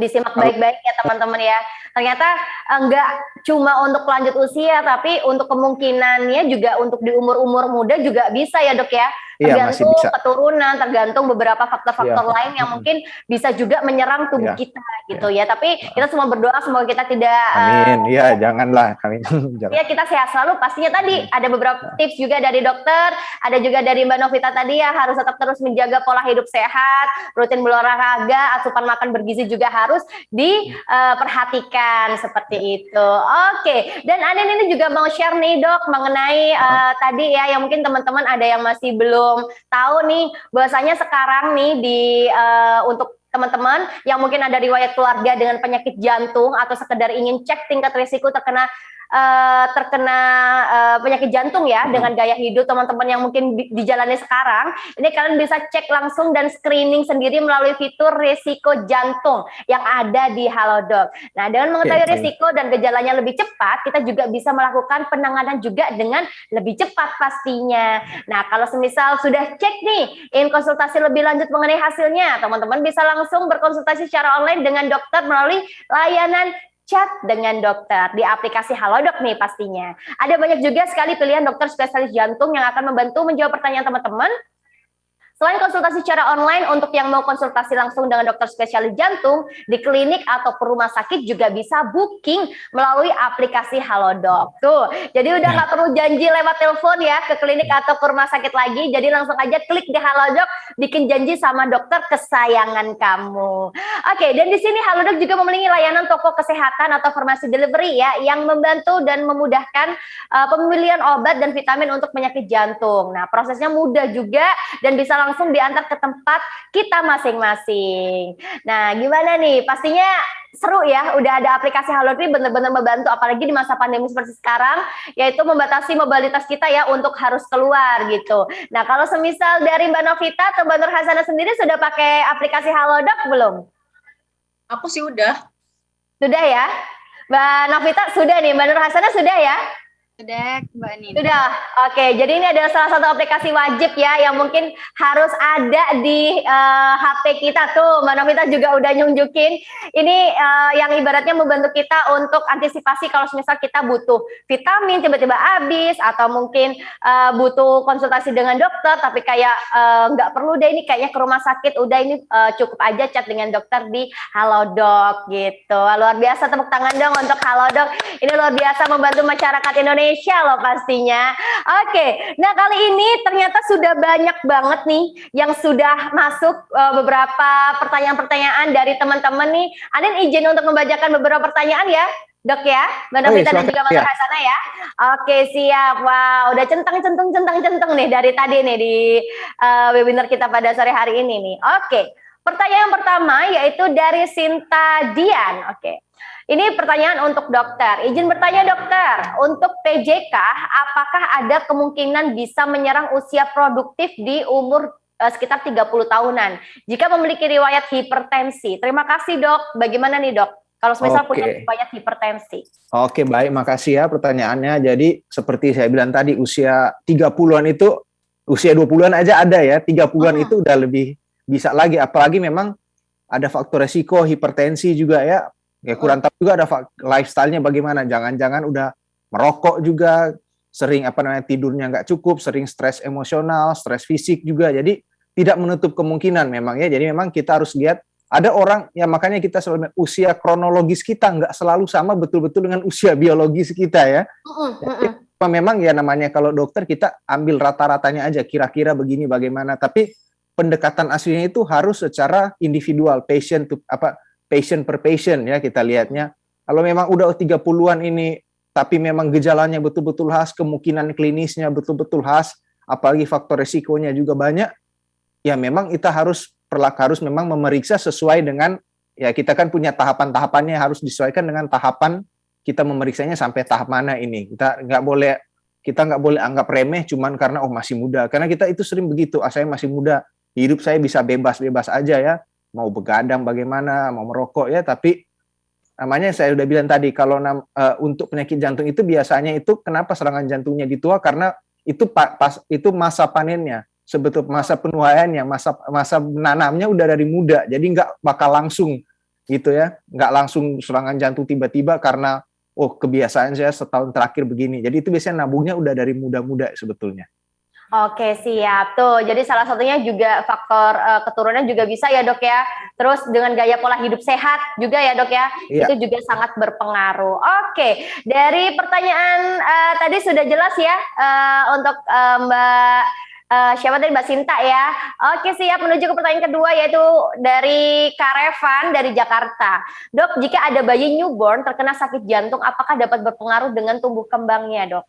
[SPEAKER 2] disimak baik-baik ya teman-teman ya. Ternyata enggak cuma untuk lanjut usia, tapi untuk kemungkinannya juga untuk di umur-umur muda juga bisa ya dok ya.
[SPEAKER 5] Iya, masih
[SPEAKER 2] Tergantung
[SPEAKER 5] bisa.
[SPEAKER 2] keturunan, tergantung beberapa faktor-faktor
[SPEAKER 5] Iya.
[SPEAKER 2] lain yang mungkin bisa juga menyerang tubuh
[SPEAKER 5] Iya.
[SPEAKER 2] kita gitu ya. Tapi kita semua berdoa semoga kita tidak
[SPEAKER 5] Amin. Iya, janganlah. Amin. Jangan.
[SPEAKER 2] ya kita sehat selalu. Pastinya tadi ada beberapa tips juga dari dokter, ada juga dari Mbak Novita tadi ya, harus tetap terus menjaga pola hidup sehat, rutin berolahraga, asupan makan bergizi juga harus diperhatikan seperti itu. Oke, dan Anin ini juga mau share nih dok mengenai tadi ya yang mungkin teman-teman ada yang masih belum tahu nih bahwasanya sekarang nih untuk teman-teman yang mungkin ada riwayat keluarga dengan penyakit jantung atau sekedar ingin cek tingkat risiko terkena penyakit jantung ya dengan gaya hidup teman-teman yang mungkin dijalani sekarang, ini kalian bisa cek langsung dan screening sendiri melalui fitur risiko jantung yang ada di Halodoc. Nah, dengan mengetahui risiko dan gejalanya lebih cepat, kita juga bisa melakukan penanganan juga dengan lebih cepat pastinya. Nah, kalau semisal sudah cek nih, ingin konsultasi lebih lanjut mengenai hasilnya, teman-teman bisa langsung berkonsultasi secara online dengan dokter melalui layanan chat dengan dokter di aplikasi Halodoc nih pastinya. Ada banyak juga sekali pilihan dokter spesialis jantung yang akan membantu menjawab pertanyaan teman-teman. Selain konsultasi secara online, untuk yang mau konsultasi langsung dengan dokter spesialis jantung di klinik atau rumah sakit juga bisa booking melalui aplikasi Halodoc. Tuh, jadi udah nggak perlu janji lewat telepon ya ke klinik atau ke rumah sakit lagi. Jadi langsung aja klik di Halodoc, bikin janji sama dokter kesayangan kamu. Oke, dan di sini Halodoc juga memiliki layanan toko kesehatan atau farmasi delivery ya, yang membantu dan memudahkan pembelian obat dan vitamin untuk penyakit jantung. Nah, prosesnya mudah juga dan bisa langsung diantar ke tempat kita masing-masing. Nah, gimana nih? Pastinya seru ya, udah ada aplikasi Halodoc ini benar-benar membantu, apalagi di masa pandemi seperti sekarang, yaitu membatasi mobilitas kita ya untuk harus keluar gitu. Nah, kalau semisal dari Mbak Novita atau Mbak Nur Hasanah sendiri sudah pakai aplikasi Halodoc belum?
[SPEAKER 6] Aku sih udah.
[SPEAKER 2] Sudah ya? Mbak Novita sudah nih, Mbak Nur Hasanah sudah ya?
[SPEAKER 4] Sudah, Mbak Anin.
[SPEAKER 2] Sudah, oke. Jadi ini adalah salah satu aplikasi wajib ya yang mungkin harus ada di HP kita tuh. Mbak Novita juga udah nunjukin. Ini yang ibaratnya membantu kita untuk antisipasi kalau misal kita butuh vitamin tiba-tiba habis atau mungkin butuh konsultasi dengan dokter tapi kayak nggak perlu deh ini kayaknya ke rumah sakit. Udah ini cukup aja chat dengan dokter di Halodoc gitu. Luar biasa, tepuk tangan dong untuk Halodoc. Ini luar biasa membantu masyarakat Indonesia loh pastinya. Oke, nah kali ini ternyata sudah banyak banget nih yang sudah masuk beberapa pertanyaan-pertanyaan dari teman-teman nih. Anin izin untuk membacakan beberapa pertanyaan ya, Dok ya, Mbak Novita dan juga Mas Harsana ya. Oke, siap. Wow, udah centang nih dari tadi nih di webinar kita pada sore hari ini nih. Oke, pertanyaan yang pertama yaitu dari Sinta Dian. Oke. Ini pertanyaan untuk dokter. Izin bertanya dokter, untuk PJK apakah ada kemungkinan bisa menyerang usia produktif di umur sekitar 30 tahunan jika memiliki riwayat hipertensi? Terima kasih dok. Bagaimana nih dok? Kalau misal punya riwayat hipertensi.
[SPEAKER 5] Oke, baik. Makasih ya pertanyaannya. Jadi seperti saya bilang tadi, usia 30-an itu, usia 20-an aja ada ya. 30-an itu udah lebih bisa lagi. Apalagi memang ada faktor resiko hipertensi juga ya. Ya kurang tahu juga ada lifestyle-nya bagaimana. Jangan-jangan udah merokok juga, sering tidurnya nggak cukup, sering stres emosional, stres fisik juga. Jadi tidak menutup kemungkinan memang ya. Jadi memang kita harus lihat ada orang ya, makanya kita selalu usia kronologis kita nggak selalu sama betul-betul dengan usia biologis kita ya. Jadi, memang ya namanya kalau dokter kita ambil rata-ratanya aja kira-kira begini bagaimana. Tapi pendekatan aslinya itu harus secara individual, patient per patient ya kita lihatnya. Kalau memang udah 30-an ini tapi memang gejalanya betul-betul khas, kemungkinan klinisnya betul-betul khas, apalagi faktor resikonya juga banyak, ya memang kita harus memang memeriksa sesuai dengan, ya kita kan punya tahapan-tahapannya, harus disesuaikan dengan tahapan kita memeriksanya sampai tahap mana ini. Kita nggak boleh anggap remeh cuman karena masih muda, karena kita itu sering begitu, saya masih muda, hidup saya bisa bebas-bebas aja ya, mau begadang bagaimana, mau merokok ya, tapi namanya saya udah bilang tadi, kalau untuk penyakit jantung itu biasanya itu kenapa serangan jantungnya di tua, karena itu masa panennya, sebetulnya masa penuaiannya, masa menanamnya udah dari muda, jadi nggak bakal langsung gitu ya, nggak langsung serangan jantung tiba-tiba karena kebiasaan saya setahun terakhir begini, jadi itu biasanya nabungnya udah dari muda-muda sebetulnya.
[SPEAKER 2] Oke, siap. Tuh, jadi salah satunya juga faktor keturunan juga bisa ya dok ya. Terus dengan gaya pola hidup sehat juga ya dok ya. Iya. Itu juga sangat berpengaruh. Oke, dari pertanyaan tadi sudah jelas ya untuk Mbak siapa tadi, Mbak Sinta ya. Oke, siap, menuju ke pertanyaan kedua yaitu dari Karevan dari Jakarta. Dok, jika ada bayi newborn terkena sakit jantung, apakah dapat berpengaruh dengan tumbuh kembangnya dok?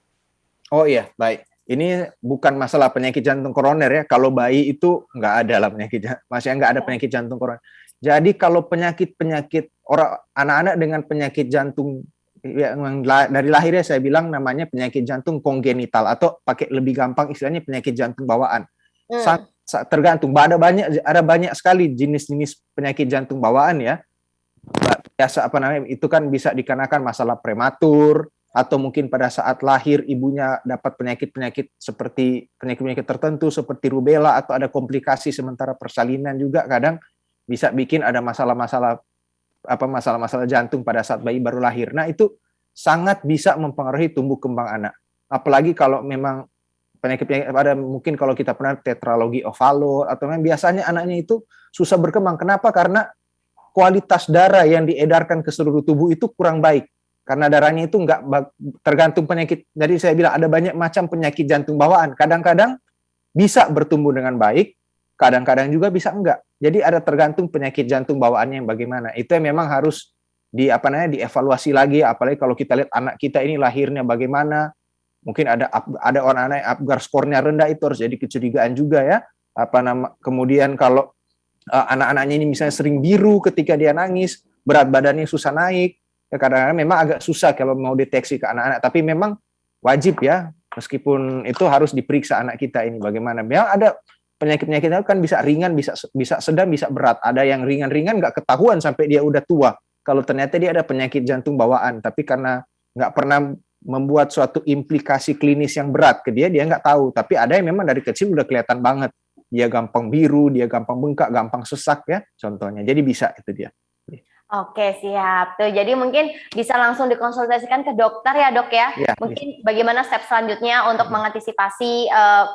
[SPEAKER 2] Oh iya, baik. Ini bukan masalah penyakit jantung koroner ya. Kalau bayi itu nggak ada lah nggak ada penyakit jantung koroner. Jadi kalau penyakit anak-anak dengan penyakit jantung yang dari lahirnya saya bilang namanya penyakit jantung kongenital, atau pakai lebih gampang istilahnya penyakit jantung bawaan. Tergantung. Ada banyak sekali jenis-jenis penyakit jantung bawaan ya. Biasa itu kan bisa dikarenakan masalah prematur, atau mungkin pada saat lahir ibunya dapat penyakit-penyakit seperti penyakit-penyakit tertentu seperti rubella, atau ada komplikasi sementara persalinan juga kadang bisa bikin ada masalah-masalah jantung pada saat bayi baru lahir. Nah, itu sangat bisa mempengaruhi tumbuh kembang anak. Apalagi kalau memang penyakit-penyakit ada, mungkin kalau kita pernah tetralogi ovalor, atau memang biasanya anaknya itu susah berkembang. Kenapa? Karena kualitas darah yang diedarkan ke seluruh tubuh itu kurang baik. Karena darahnya itu nggak tergantung penyakit. Jadi saya bilang ada banyak macam penyakit jantung bawaan. Kadang-kadang bisa bertumbuh dengan baik, kadang-kadang juga bisa enggak. Jadi ada tergantung penyakit jantung bawaannya yang bagaimana. Itu yang memang harus dievaluasi lagi. Apalagi kalau kita lihat anak kita ini lahirnya bagaimana. Mungkin ada orang anak yang Apgar skornya rendah, itu harus jadi kecurigaan juga ya. Kemudian kalau anak-anaknya ini misalnya sering biru ketika dia nangis, berat badannya susah naik. Ya, kadang-kadang memang agak susah kalau mau deteksi ke anak-anak, tapi memang wajib ya, meskipun itu harus diperiksa anak kita ini bagaimana. Memang ada penyakit-penyakit itu kan bisa ringan, bisa sedang, bisa berat. Ada yang ringan-ringan nggak ketahuan sampai dia udah tua. Kalau ternyata dia ada penyakit jantung bawaan, tapi karena nggak pernah
[SPEAKER 5] membuat suatu implikasi klinis yang berat ke dia nggak tahu. Tapi ada yang memang dari kecil udah kelihatan banget. Dia gampang biru, dia gampang bengkak, gampang sesak ya contohnya. Jadi bisa itu dia.
[SPEAKER 2] Oke, siap. Tuh, jadi mungkin bisa langsung dikonsultasikan ke dokter ya, Dok ya.
[SPEAKER 5] Ya,
[SPEAKER 2] Mungkin bagaimana step selanjutnya untuk mengantisipasi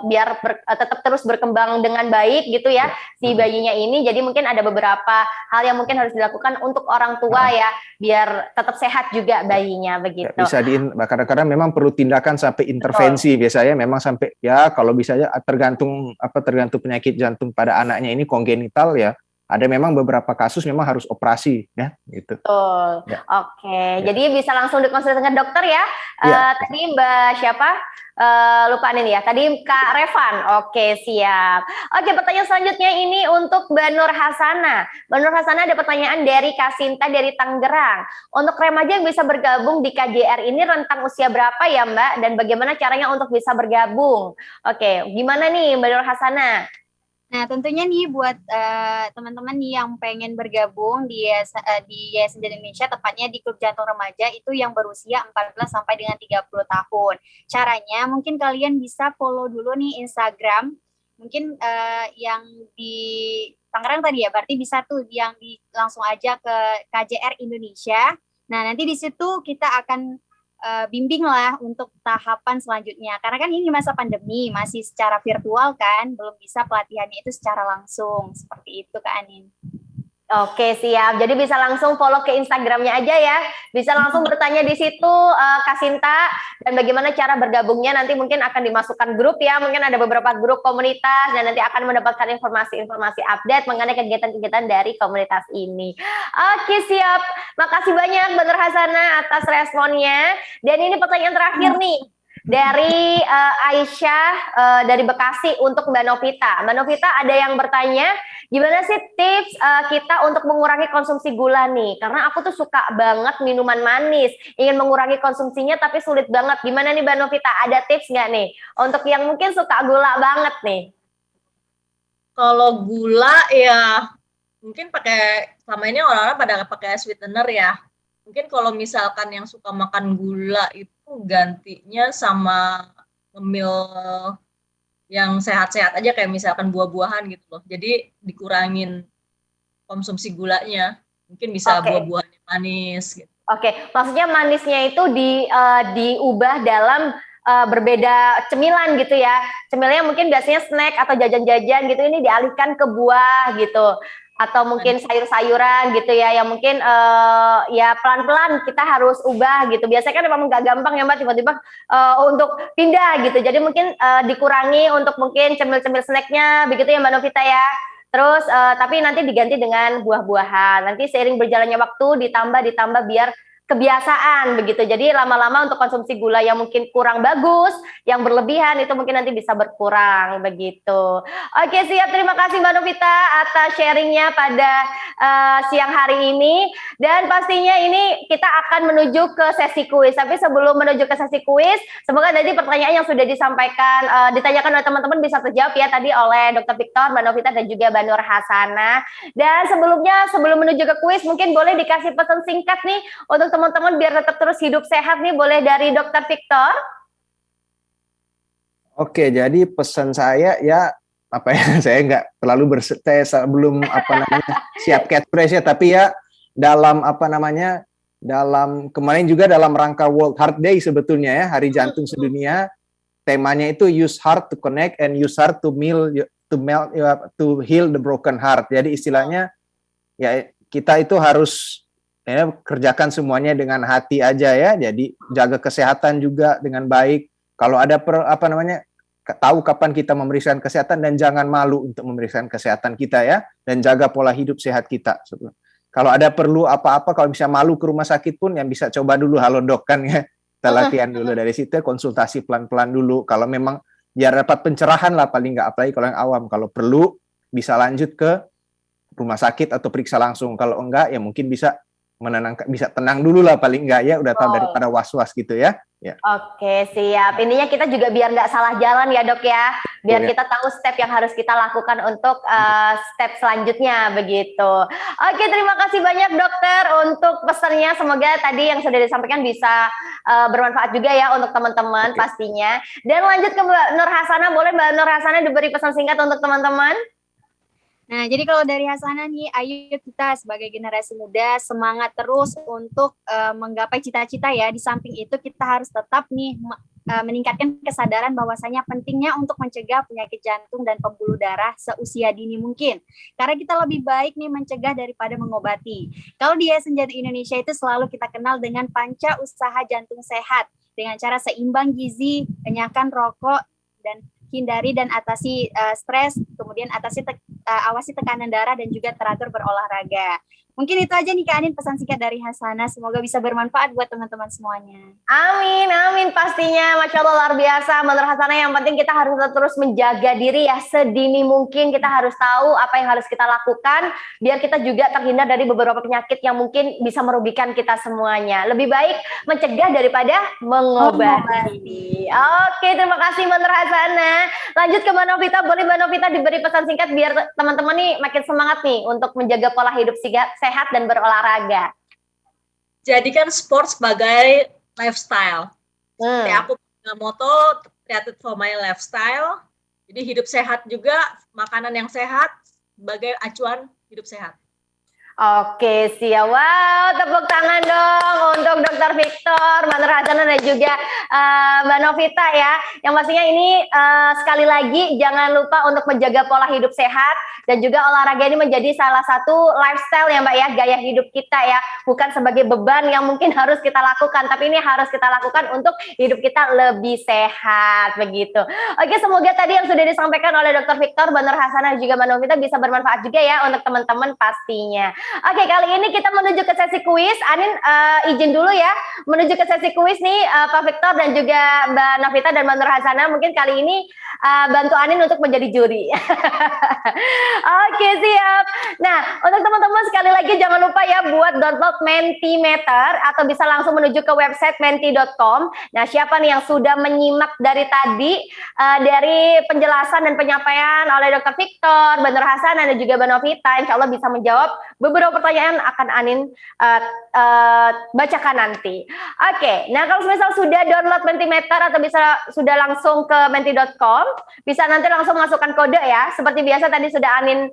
[SPEAKER 2] biar tetap terus berkembang dengan baik gitu ya si bayinya ini. Jadi mungkin ada beberapa hal yang mungkin harus dilakukan untuk orang tua ya, biar tetap sehat juga bayinya begitu.
[SPEAKER 5] Bisa kadang-kadang memang perlu tindakan sampai intervensi. Biasanya memang sampai ya kalau bisa ya tergantung penyakit jantung pada anaknya ini kongenital ya. Ada memang beberapa kasus memang harus operasi ya gitu.
[SPEAKER 2] Betul.
[SPEAKER 5] Ya.
[SPEAKER 2] Oke. Jadi bisa langsung dikonsultasikan dokter ya.
[SPEAKER 5] Ya.
[SPEAKER 2] Tadi Mbak siapa? Lupa nih ya. Tadi Kak Revan. Oke, siap. Oke, pertanyaan selanjutnya ini untuk Mbak Nur Hasana. Mbak Nur Hasana ada pertanyaan dari Kasinta dari Tangerang. Untuk remaja yang bisa bergabung di KJR ini rentang usia berapa ya Mbak? Dan bagaimana caranya untuk bisa bergabung? Oke, gimana nih Mbak Nur Hasana?
[SPEAKER 4] Nah, tentunya nih buat teman-teman nih yang pengen bergabung di Yayasan Jantung Indonesia, tepatnya di Klub Jantung Remaja itu yang berusia 14 sampai dengan 30 tahun. Caranya mungkin kalian bisa follow dulu nih Instagram. Mungkin yang di Tangerang tadi ya, berarti bisa tuh yang langsung aja ke KJR Indonesia. Nah, nanti di situ kita akan bimbing lah untuk tahapan selanjutnya. Karena kan ini masa pandemi, masih secara virtual kan, belum bisa pelatihannya itu secara langsung. Seperti itu Kak Anin.
[SPEAKER 2] Oke, siap. Jadi bisa langsung follow ke Instagramnya aja ya. Bisa langsung bertanya di situ, Kak Sinta. Dan bagaimana cara bergabungnya nanti mungkin akan dimasukkan grup ya. Mungkin ada beberapa grup komunitas dan nanti akan mendapatkan informasi-informasi update mengenai kegiatan-kegiatan dari komunitas ini. Oke, siap. Makasih banyak Mbak Nur Hasana atas responnya. Dan ini pertanyaan terakhir nih. Dari Aisyah dari Bekasi untuk Mbak Novita. Mbak Novita ada yang bertanya, gimana sih tips kita untuk mengurangi konsumsi gula nih? Karena aku tuh suka banget minuman manis, ingin mengurangi konsumsinya tapi sulit banget. Gimana nih Mbak Novita? Ada tips nggak nih untuk yang mungkin suka gula banget nih?
[SPEAKER 6] Kalau gula ya mungkin selama ini orang-orang pada pakai sweetener ya. Mungkin kalau misalkan yang suka makan gula itu gantinya sama ngemil yang sehat-sehat aja kayak misalkan buah-buahan gitu loh. Jadi dikurangin konsumsi gulanya. Mungkin bisa buah-buahan yang manis gitu.
[SPEAKER 2] Oke, maksudnya manisnya itu diubah dalam berbeda cemilan gitu ya. Cemilannya mungkin biasanya snack atau jajan-jajan gitu, ini dialihkan ke buah gitu. Atau mungkin sayur-sayuran gitu ya, yang mungkin ya pelan-pelan kita harus ubah gitu. Biasanya kan memang nggak gampang ya Mbak, tiba-tiba untuk pindah gitu. Jadi mungkin dikurangi untuk mungkin cemil-cemil snacknya, begitu ya Mbak Novita ya. Terus tapi nanti diganti dengan buah-buahan. Nanti seiring berjalannya waktu ditambah biar kebiasaan begitu. Jadi lama-lama untuk konsumsi gula yang mungkin kurang bagus, yang berlebihan itu mungkin nanti bisa berkurang begitu. Oke, siap. Terima kasih Mbak Novita atas sharingnya pada siang hari ini. Dan pastinya ini kita akan menuju ke sesi kuis. Tapi sebelum menuju ke sesi kuis, semoga tadi pertanyaan yang sudah disampaikan, ditanyakan oleh teman-teman bisa terjawab ya tadi oleh Dr. Victor, Mbak Novita dan juga Mbak Nur Hasana. Dan sebelum menuju ke kuis, mungkin boleh dikasih pesan singkat nih untuk teman-teman biar tetap terus hidup sehat nih, boleh dari Dr. Victor.
[SPEAKER 5] Oke, jadi pesan saya ya apa ya, saya nggak terlalu saya belum siap catchphrase ya, tapi ya dalam dalam kemarin juga dalam rangka World Heart Day sebetulnya ya, Hari Jantung Sedunia, temanya itu use heart to connect and use heart to heal the broken heart. Jadi istilahnya ya kita itu harus kerjakan semuanya dengan hati aja ya. Jadi jaga kesehatan juga dengan baik. Kalau ada tahu kapan kita memeriksakan kesehatan dan jangan malu untuk memeriksakan kesehatan kita ya. Dan jaga pola hidup sehat kita. Kalau ada perlu apa-apa, kalau bisa malu ke rumah sakit pun yang bisa coba dulu Halodoc kan ya. Kita latihan dulu dari situ, konsultasi pelan-pelan dulu. Kalau memang biar dapat pencerahan lah paling nggak, apalagi kalau yang awam. Kalau perlu bisa lanjut ke rumah sakit atau periksa langsung. Kalau enggak ya mungkin bisa tenang dulu lah paling enggak ya, udah tahu daripada was-was gitu ya.
[SPEAKER 2] Oke, siap. Ininya kita juga biar nggak salah jalan ya dok ya. Biar
[SPEAKER 5] Betul, ya.
[SPEAKER 2] kita tahu step yang harus kita lakukan untuk step selanjutnya begitu. Oke, terima kasih banyak dokter untuk pesannya. Semoga tadi yang sudah disampaikan bisa bermanfaat juga ya untuk teman-teman pastinya. Dan lanjut ke Mbak Nur Hasanah. Boleh Mbak Nur Hasanah diberi pesan singkat untuk teman-teman?
[SPEAKER 4] Nah, jadi kalau dari Hasanah nih, ayo kita sebagai generasi muda semangat terus untuk menggapai cita-cita ya. Di samping itu kita harus tetap nih meningkatkan kesadaran bahwasanya pentingnya untuk mencegah penyakit jantung dan pembuluh darah seusia dini mungkin. Karena kita lebih baik nih mencegah daripada mengobati. Kalau di Yayasan Jantung Indonesia itu selalu kita kenal dengan panca usaha jantung sehat dengan cara seimbang gizi, kenyahkan rokok, dan hindari dan atasi stres, kemudian awasi tekanan darah dan juga teratur berolahraga. Mungkin itu aja nih Kak Anin pesan singkat dari Hasanah, semoga bisa bermanfaat buat teman-teman semuanya.
[SPEAKER 2] Amin, amin pastinya. Masya Allah luar biasa. Menurut Hasanah yang penting kita harus terus menjaga diri ya sedini mungkin. Kita harus tahu apa yang harus kita lakukan biar kita juga terhindar dari beberapa penyakit yang mungkin bisa merugikan kita semuanya. Lebih baik mencegah daripada mengobati. Oke, terima kasih Mbak Nur Hasanah. Lanjut ke Mbak Novita. Boleh Mbak Novita diberi pesan singkat biar teman-teman nih makin semangat nih untuk menjaga pola hidup sehat dan berolahraga.
[SPEAKER 6] Jadikan sport sebagai lifestyle. Kayak aku punya moto created for my lifestyle. Jadi hidup sehat juga, makanan yang sehat sebagai acuan hidup sehat.
[SPEAKER 2] Oke, siap. Wow, tepuk tangan dong untuk Dr. Victor, Mbak Nur Hasanah dan juga Mbak Novita ya. Yang pastinya ini sekali lagi jangan lupa untuk menjaga pola hidup sehat dan juga olahraga ini menjadi salah satu lifestyle ya Mbak ya, gaya hidup kita ya. Bukan sebagai beban yang mungkin harus kita lakukan, tapi ini harus kita lakukan untuk hidup kita lebih sehat begitu. Oke, semoga tadi yang sudah disampaikan oleh Dr. Victor, Mbak Nur Hasanah dan juga Mbak Novita bisa bermanfaat juga ya untuk teman-teman pastinya. Oke, kali ini kita menuju ke sesi kuis. Anin izin dulu ya menuju ke sesi kuis nih Pak Victor dan juga Mbak Novita dan Mbak Nur Hasanah. Mungkin kali ini bantu Anin untuk menjadi juri. Oke, siap. Nah, untuk teman-teman sekali lagi jangan lupa ya buat download Mentimeter atau bisa langsung menuju ke website menti.com. Nah, siapa nih yang sudah menyimak dari tadi dari penjelasan dan penyampaian oleh Dr. Victor, Mbak Nur Hasanah dan juga Mbak Novita, insya Allah bisa menjawab beberapa pertanyaan akan Anin bacakan nanti. Oke, nah kalau misal sudah download Mentimeter atau bisa sudah langsung ke menti.com, bisa nanti langsung masukkan kode ya. Seperti biasa tadi sudah Anin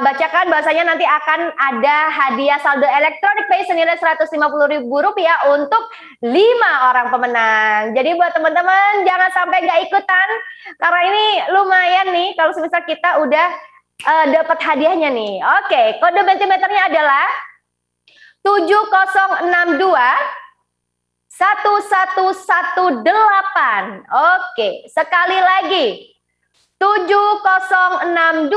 [SPEAKER 2] bacakan bahwasanya nanti akan ada hadiah saldo elektronik pay senilai Rp150.000 untuk 5 orang pemenang. Jadi buat teman-teman jangan sampai nggak ikutan karena ini lumayan nih kalau misal kita udah dapat hadiahnya nih. Oke, kode Mentimeternya adalah 7062 1118. Oke, sekali lagi 7062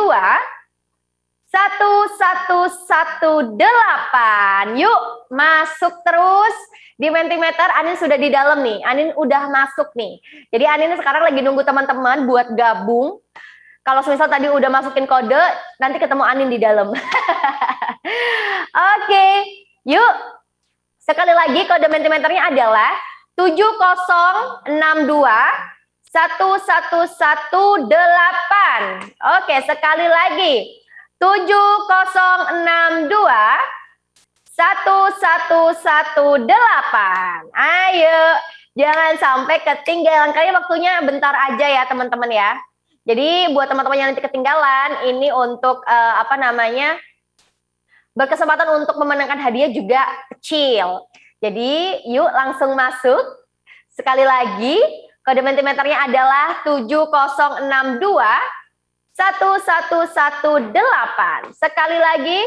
[SPEAKER 2] 1118. Yuk, masuk terus di Mentimeter. Anin sudah di dalam nih. Anin udah masuk nih. Jadi Anin sekarang lagi nunggu teman-teman buat gabung. Kalau misal tadi udah masukin kode, nanti ketemu Anin di dalam. Oke, yuk. Sekali lagi kode Mentimeternya adalah 7062 1118. Oke, sekali lagi 7062 1118. Ayo, jangan sampai ketinggalan. Kayaknya waktunya bentar aja ya teman-teman ya. Jadi buat teman-teman yang nanti ketinggalan, ini untuk berkesempatan untuk memenangkan hadiah juga kecil. Jadi yuk langsung masuk. Sekali lagi, kode Mentimeternya adalah 7062 1118. Sekali lagi,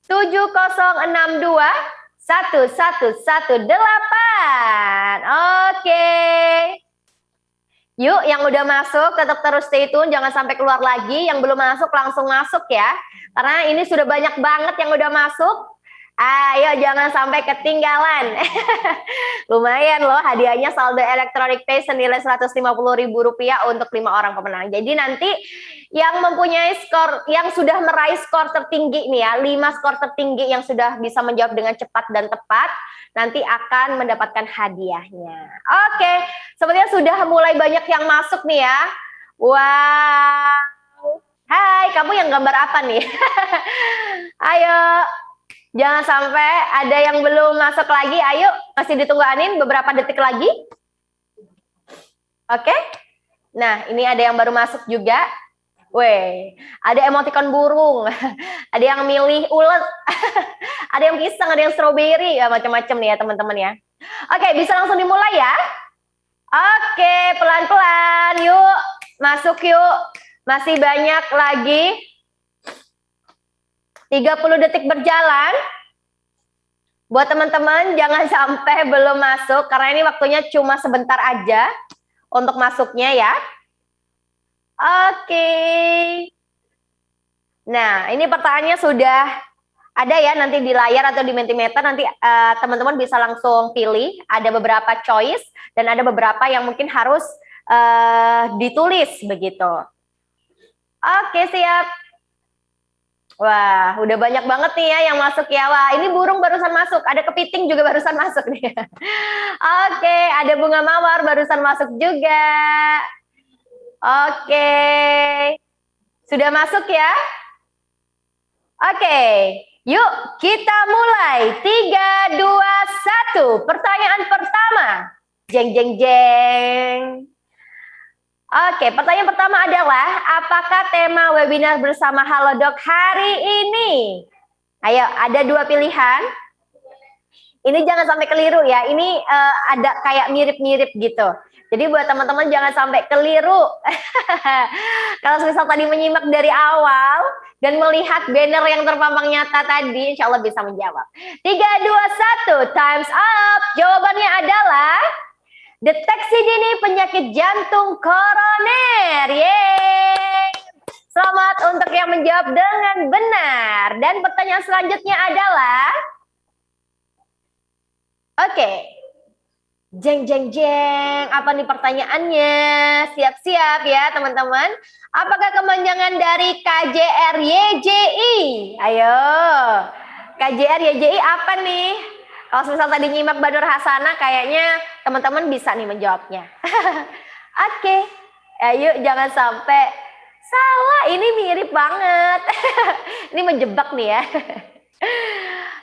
[SPEAKER 2] 7062 1118. Oke. Yuk, yang udah masuk tetap terus stay tune, jangan sampai keluar lagi. Yang belum masuk langsung masuk ya. Karena ini sudah banyak banget yang udah masuk. Ayo jangan sampai ketinggalan. Lumayan loh hadiahnya saldo elektronik pay senilai Rp150.000 untuk 5 orang pemenang. Jadi nanti yang mempunyai skor, yang sudah meraih skor tertinggi nih ya, 5 skor tertinggi yang sudah bisa menjawab dengan cepat dan tepat, nanti akan mendapatkan hadiahnya. Oke, sepertinya sudah mulai banyak yang masuk nih ya. Wow. Hai, kamu yang gambar apa nih? Ayo, jangan sampai ada yang belum masuk lagi. Ayo, masih ditunggu Anin beberapa detik lagi. Oke. Nah, ini ada yang baru masuk juga. Weh, ada emoticon burung, ada yang milih ulet, ada yang pisang, ada yang stroberi, ya macam-macam nih ya teman-teman ya. Oke, bisa langsung dimulai ya. Oke, pelan-pelan, yuk masuk yuk. Masih banyak lagi. 30 detik berjalan. Buat teman-teman jangan sampai belum masuk karena ini waktunya cuma sebentar aja untuk masuknya ya. Oke. Nah, ini pertanyaannya sudah ada ya nanti di layar atau di Mentimeter. Nanti teman-teman bisa langsung pilih. Ada beberapa choice dan ada beberapa yang mungkin harus ditulis begitu. Oke, siap. Wah, udah banyak banget nih ya yang masuk ya. Wah, ini burung barusan masuk. Ada kepiting juga barusan masuk nih. Oke, ada bunga mawar barusan masuk juga. Oke. Sudah masuk ya? Oke. Yuk, kita mulai. 3, 2, 1. Pertanyaan pertama. Jeng, jeng, jeng. Oke, pertanyaan pertama adalah, apakah tema webinar bersama Halodoc hari ini? Ayo, ada 2 pilihan. Ini jangan sampai keliru ya. Ini ada kayak mirip-mirip gitu. Jadi buat teman-teman jangan sampai keliru. Kalau misal tadi menyimak dari awal dan melihat banner yang terpampang nyata tadi, insya Allah bisa menjawab. 3, 2, 1, time's up. Jawabannya adalah deteksi dini penyakit jantung koroner. Yeay. Selamat untuk yang menjawab dengan benar. Dan pertanyaan selanjutnya adalah, oke. Jeng, jeng, jeng. Apa nih pertanyaannya? Siap-siap ya teman-teman. Apakah kepanjangan dari KJR YJI? Ayo. KJR YJI apa nih? Kalau misal tadi nyimak Banur Hasanah, kayaknya teman-teman bisa nih menjawabnya. Oke. Ayo jangan sampai salah. Ini mirip banget. Ini menjebak nih ya. 3,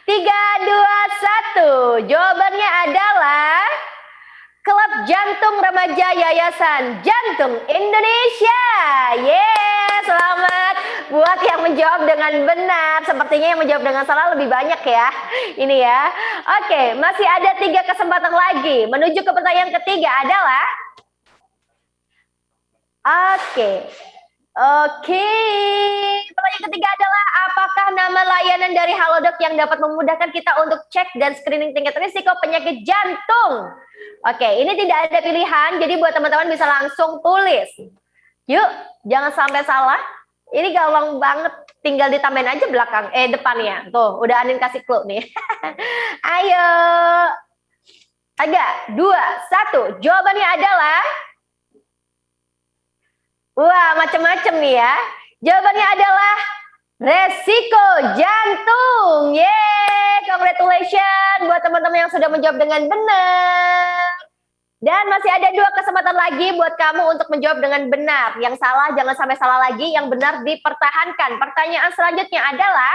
[SPEAKER 2] 2, 1. Jawabannya adalah Klub Jantung Remaja Yayasan Jantung Indonesia. Yeay, selamat buat yang menjawab dengan benar. Sepertinya yang menjawab dengan salah lebih banyak ya. Ini ya. Oke, masih ada 3 kesempatan lagi. Menuju ke pertanyaan ketiga adalah, Oke. Pertanyaan ketiga adalah, apakah nama layanan dari Halodoc yang dapat memudahkan kita untuk cek dan screening tingkat risiko penyakit jantung? Oke, ini tidak ada pilihan, jadi buat teman-teman bisa langsung tulis. Yuk, jangan sampai salah. Ini gampang banget, tinggal ditambahin aja depannya. Tuh, udah Anin kasih clue nih. Ayo. 3, 2, 1. Jawabannya adalah, wah, macam-macam nih ya. Jawabannya adalah resiko jantung. Yeay, congratulations buat teman-teman yang sudah menjawab dengan benar. Dan masih ada 2 kesempatan lagi buat kamu untuk menjawab dengan benar. Yang salah jangan sampai salah lagi, yang benar dipertahankan. Pertanyaan selanjutnya adalah,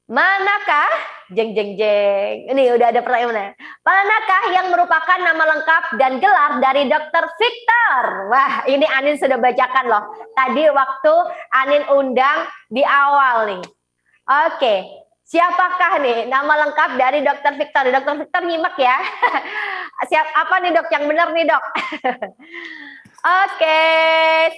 [SPEAKER 2] manakah, jeng jeng jeng, ini udah ada pertanyaan, manakah yang merupakan nama lengkap dan gelar dari Dr. Victor? Wah, ini Anin sudah bacakan loh. Tadi waktu Anin undang di awal nih. Oke, siapakah nih nama lengkap dari Dr. Victor? Dr. Victor nyimak ya. Apa nih dok yang benar nih dok? Oke,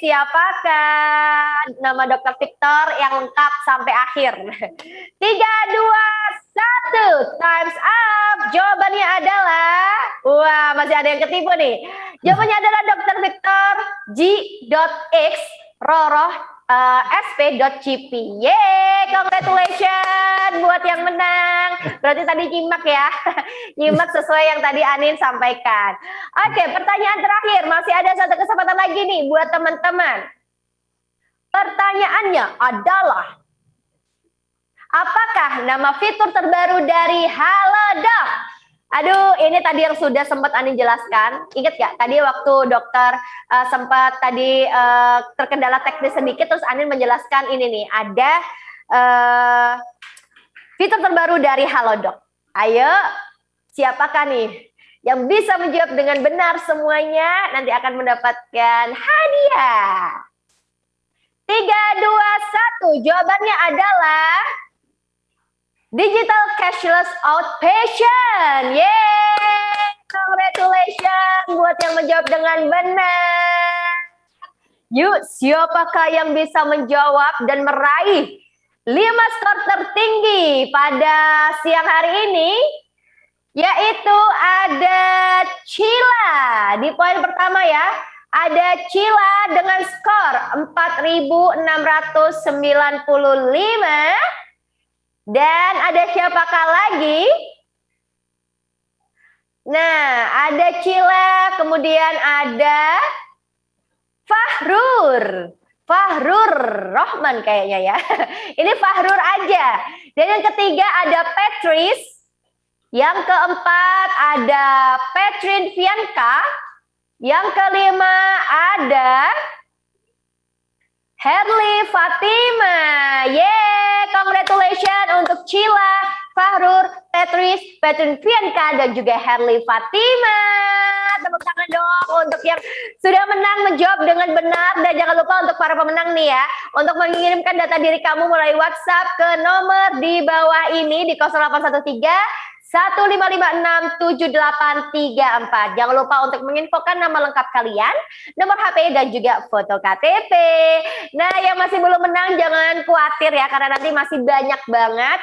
[SPEAKER 2] siapakah nama Dr. Victor yang lengkap sampai akhir? 3, 2, 1, time's up. Jawabannya adalah, wah masih ada yang ketipu nih. Jawabannya adalah Dr. Victor G.X Roroh sp.cp. Yeay, congratulations buat yang menang. Berarti tadi nyimak ya. Nyimak sesuai yang tadi Anin sampaikan. Oke, pertanyaan terakhir. Masih ada 1 kesempatan lagi nih buat teman-teman. Pertanyaannya adalah, apakah nama fitur terbaru dari Halodoc? Aduh, ini tadi yang sudah sempat Anin jelaskan. Ingat gak tadi waktu dokter sempat tadi terkendala teknis sedikit, terus Anin menjelaskan ini nih, ada fitur terbaru dari Halodoc. Ayo, siapakah nih yang bisa menjawab dengan benar semuanya? Nanti akan mendapatkan hadiah. 3, 2, 1. Jawabannya adalah Digital Cashless Outpatient. Yeay! Congratulations buat yang menjawab dengan benar. Yuk, siapakah yang bisa menjawab dan meraih 5 skor tertinggi pada siang hari ini? Yaitu ada Cila di poin pertama ya. Ada Cila dengan skor 4.695. Dan ada siapakah lagi? Nah, ada Cila, kemudian ada Fahrur. Fahrur Rohman kayaknya ya. Ini Fahrur aja. Dan yang ketiga ada Patrice. Yang keempat ada Petrin Vianka. Yang kelima ada Herli Fatima. Yeay, congratulations untuk Cila, Fahrur, Patrice, Petrin Vianka, dan juga Herli Fatima. Tepuk tangan dong untuk yang sudah menang menjawab dengan benar. Dan jangan lupa untuk para pemenang nih ya, untuk mengirimkan data diri kamu melalui WhatsApp ke nomor di bawah ini di 0813 15567834. Jangan lupa untuk menginfokan nama lengkap kalian, nomor HP dan juga foto KTP. Nah, yang masih belum menang jangan khawatir ya, karena nanti masih banyak banget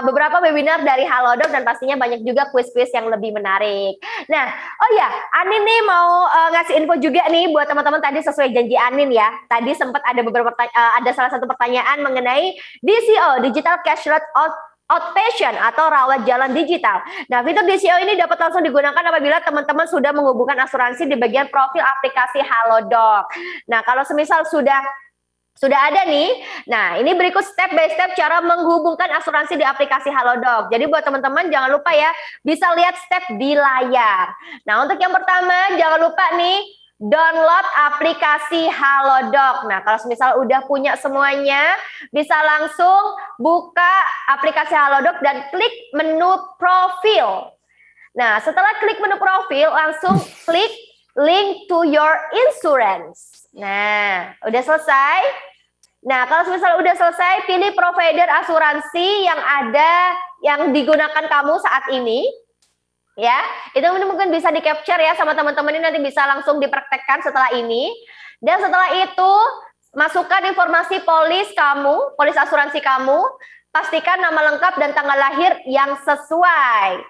[SPEAKER 2] beberapa webinar dari Halodoc dan pastinya banyak juga kuis-kuis yang lebih menarik. Nah, oh ya, Anin nih mau ngasih info juga nih buat teman-teman tadi sesuai janji Anin ya. Tadi sempat ada ada salah satu pertanyaan mengenai DCO, Digital Cashless Outpatient atau rawat jalan digital. Nah, fitur DCO ini dapat langsung digunakan apabila teman-teman sudah menghubungkan asuransi di bagian profil aplikasi Halodoc. Nah, kalau semisal sudah ada nih, nah ini berikut step by step cara menghubungkan asuransi di aplikasi Halodoc. Jadi buat teman-teman jangan lupa ya, bisa lihat step di layar. Nah, untuk yang pertama jangan lupa nih, download aplikasi Halodoc. Nah, kalau misal udah punya semuanya, bisa langsung buka aplikasi Halodoc dan klik menu profil. Nah, setelah klik menu profil, langsung klik link to your insurance. Nah, udah selesai. Nah, kalau misal udah selesai, pilih provider asuransi yang ada, yang digunakan kamu saat ini. Ya, itu mungkin bisa di capture ya sama teman-teman, ini nanti bisa langsung dipraktekkan setelah ini. Dan setelah itu masukkan informasi polis kamu, polis asuransi kamu, pastikan nama lengkap dan tanggal lahir yang sesuai.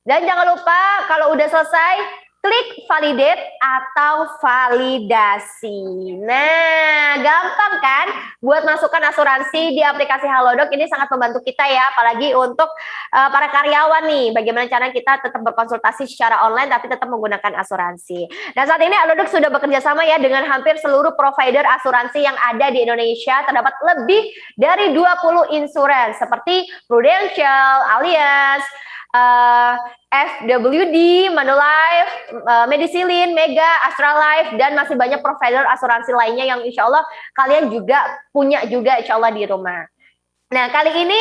[SPEAKER 2] Dan jangan lupa kalau udah selesai klik validate atau validasi. Nah, gampang kan buat masukkan asuransi di aplikasi Halodoc. Ini sangat membantu kita ya, apalagi untuk para karyawan nih. Bagaimana cara kita tetap berkonsultasi secara online tapi tetap menggunakan asuransi. Dan saat ini Halodoc sudah bekerja sama ya dengan hampir seluruh provider asuransi yang ada di Indonesia. Terdapat lebih dari 20 insurance seperti Prudential, Allianz, FWD, Manulife, Medicilin, Mega, Astralife, dan masih banyak provider asuransi lainnya yang insya Allah kalian juga punya juga insya Allah di rumah. Nah, kali ini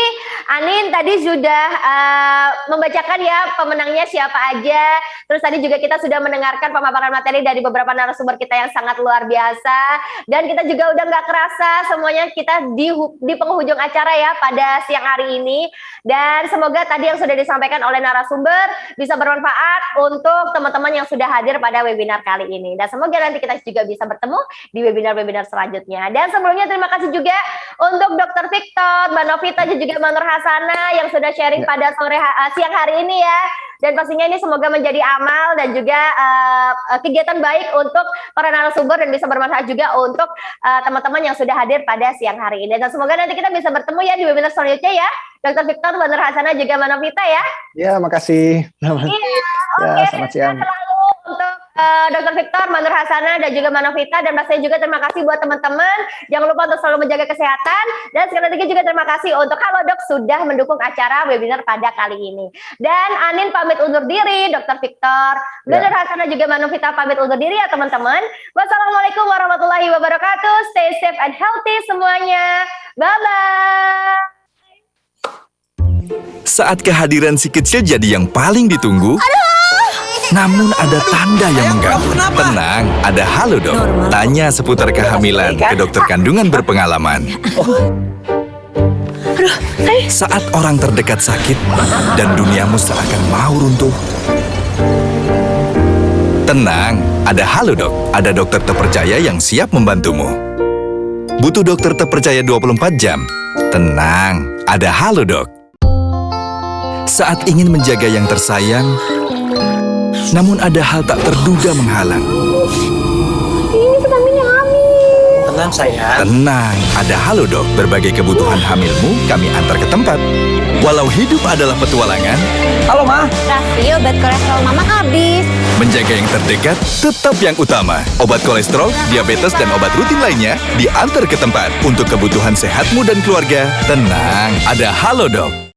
[SPEAKER 2] Anin tadi sudah membacakan ya pemenangnya siapa aja. Terus tadi juga kita sudah mendengarkan pemaparan materi dari beberapa narasumber kita yang sangat luar biasa. Dan kita juga udah nggak kerasa semuanya kita di penghujung acara ya pada siang hari ini. Dan semoga tadi yang sudah disampaikan oleh narasumber bisa bermanfaat untuk teman-teman yang sudah hadir pada webinar kali ini. Dan semoga nanti kita juga bisa bertemu di webinar-webinar selanjutnya. Dan sebelumnya terima kasih juga untuk Dr. Victor, Mbak Novita dan juga Mbak Nur Hasana yang sudah sharing pada siang hari ini ya. Dan pastinya ini semoga menjadi amal dan juga kegiatan baik untuk para narasumber dan bisa bermanfaat juga untuk teman-teman yang sudah hadir pada siang hari ini. Dan semoga nanti kita bisa bertemu ya di webinar selanjutnya ya. Dr. Victor, Mbak Nur Hasana juga Mbak Novita ya.
[SPEAKER 5] Ya, makasih.
[SPEAKER 2] Iya,
[SPEAKER 5] Ya,
[SPEAKER 2] oke.
[SPEAKER 5] selamat siang.
[SPEAKER 2] Selalu untuk Dr. Victor, Manur Hasana, dan juga Manovita, dan pastinya juga terima kasih buat teman-teman. Jangan lupa untuk selalu menjaga kesehatan, dan sekali lagi juga terima kasih untuk Halodoc sudah mendukung acara webinar pada kali ini. Dan Anin pamit undur diri, Dr. Victor, Manur Hasana juga Manovita pamit undur diri ya teman-teman. Wassalamualaikum warahmatullahi wabarakatuh. Stay safe and healthy semuanya. Bye-bye.
[SPEAKER 1] Saat kehadiran si kecil jadi yang paling ditunggu, namun ada tanda yang mengganggu. Tenang, ada Halodoc. Tanya seputar kehamilan ke dokter kandungan berpengalaman. Saat orang terdekat sakit dan duniamu seakan mau runtuh, tenang, ada Halodoc. Ada dokter terpercaya yang siap membantumu. Butuh dokter terpercaya 24 jam? Tenang, ada Halodoc. Saat ingin menjaga yang tersayang, namun ada hal tak terduga menghalang.
[SPEAKER 2] Ini vitaminnya hamil.
[SPEAKER 7] Tenang sayang.
[SPEAKER 1] Tenang, ada Halodoc. Berbagai kebutuhan hamilmu kami antar ke tempat. Walau hidup adalah petualangan,
[SPEAKER 7] Halo Ma.
[SPEAKER 2] Raffi, obat kolesterol mama habis.
[SPEAKER 1] menjaga yang terdekat tetap yang utama. Obat kolesterol, diabetes, dan obat rutin lainnya diantar ke tempat. Untuk kebutuhan sehatmu dan keluarga, tenang, ada Halodoc.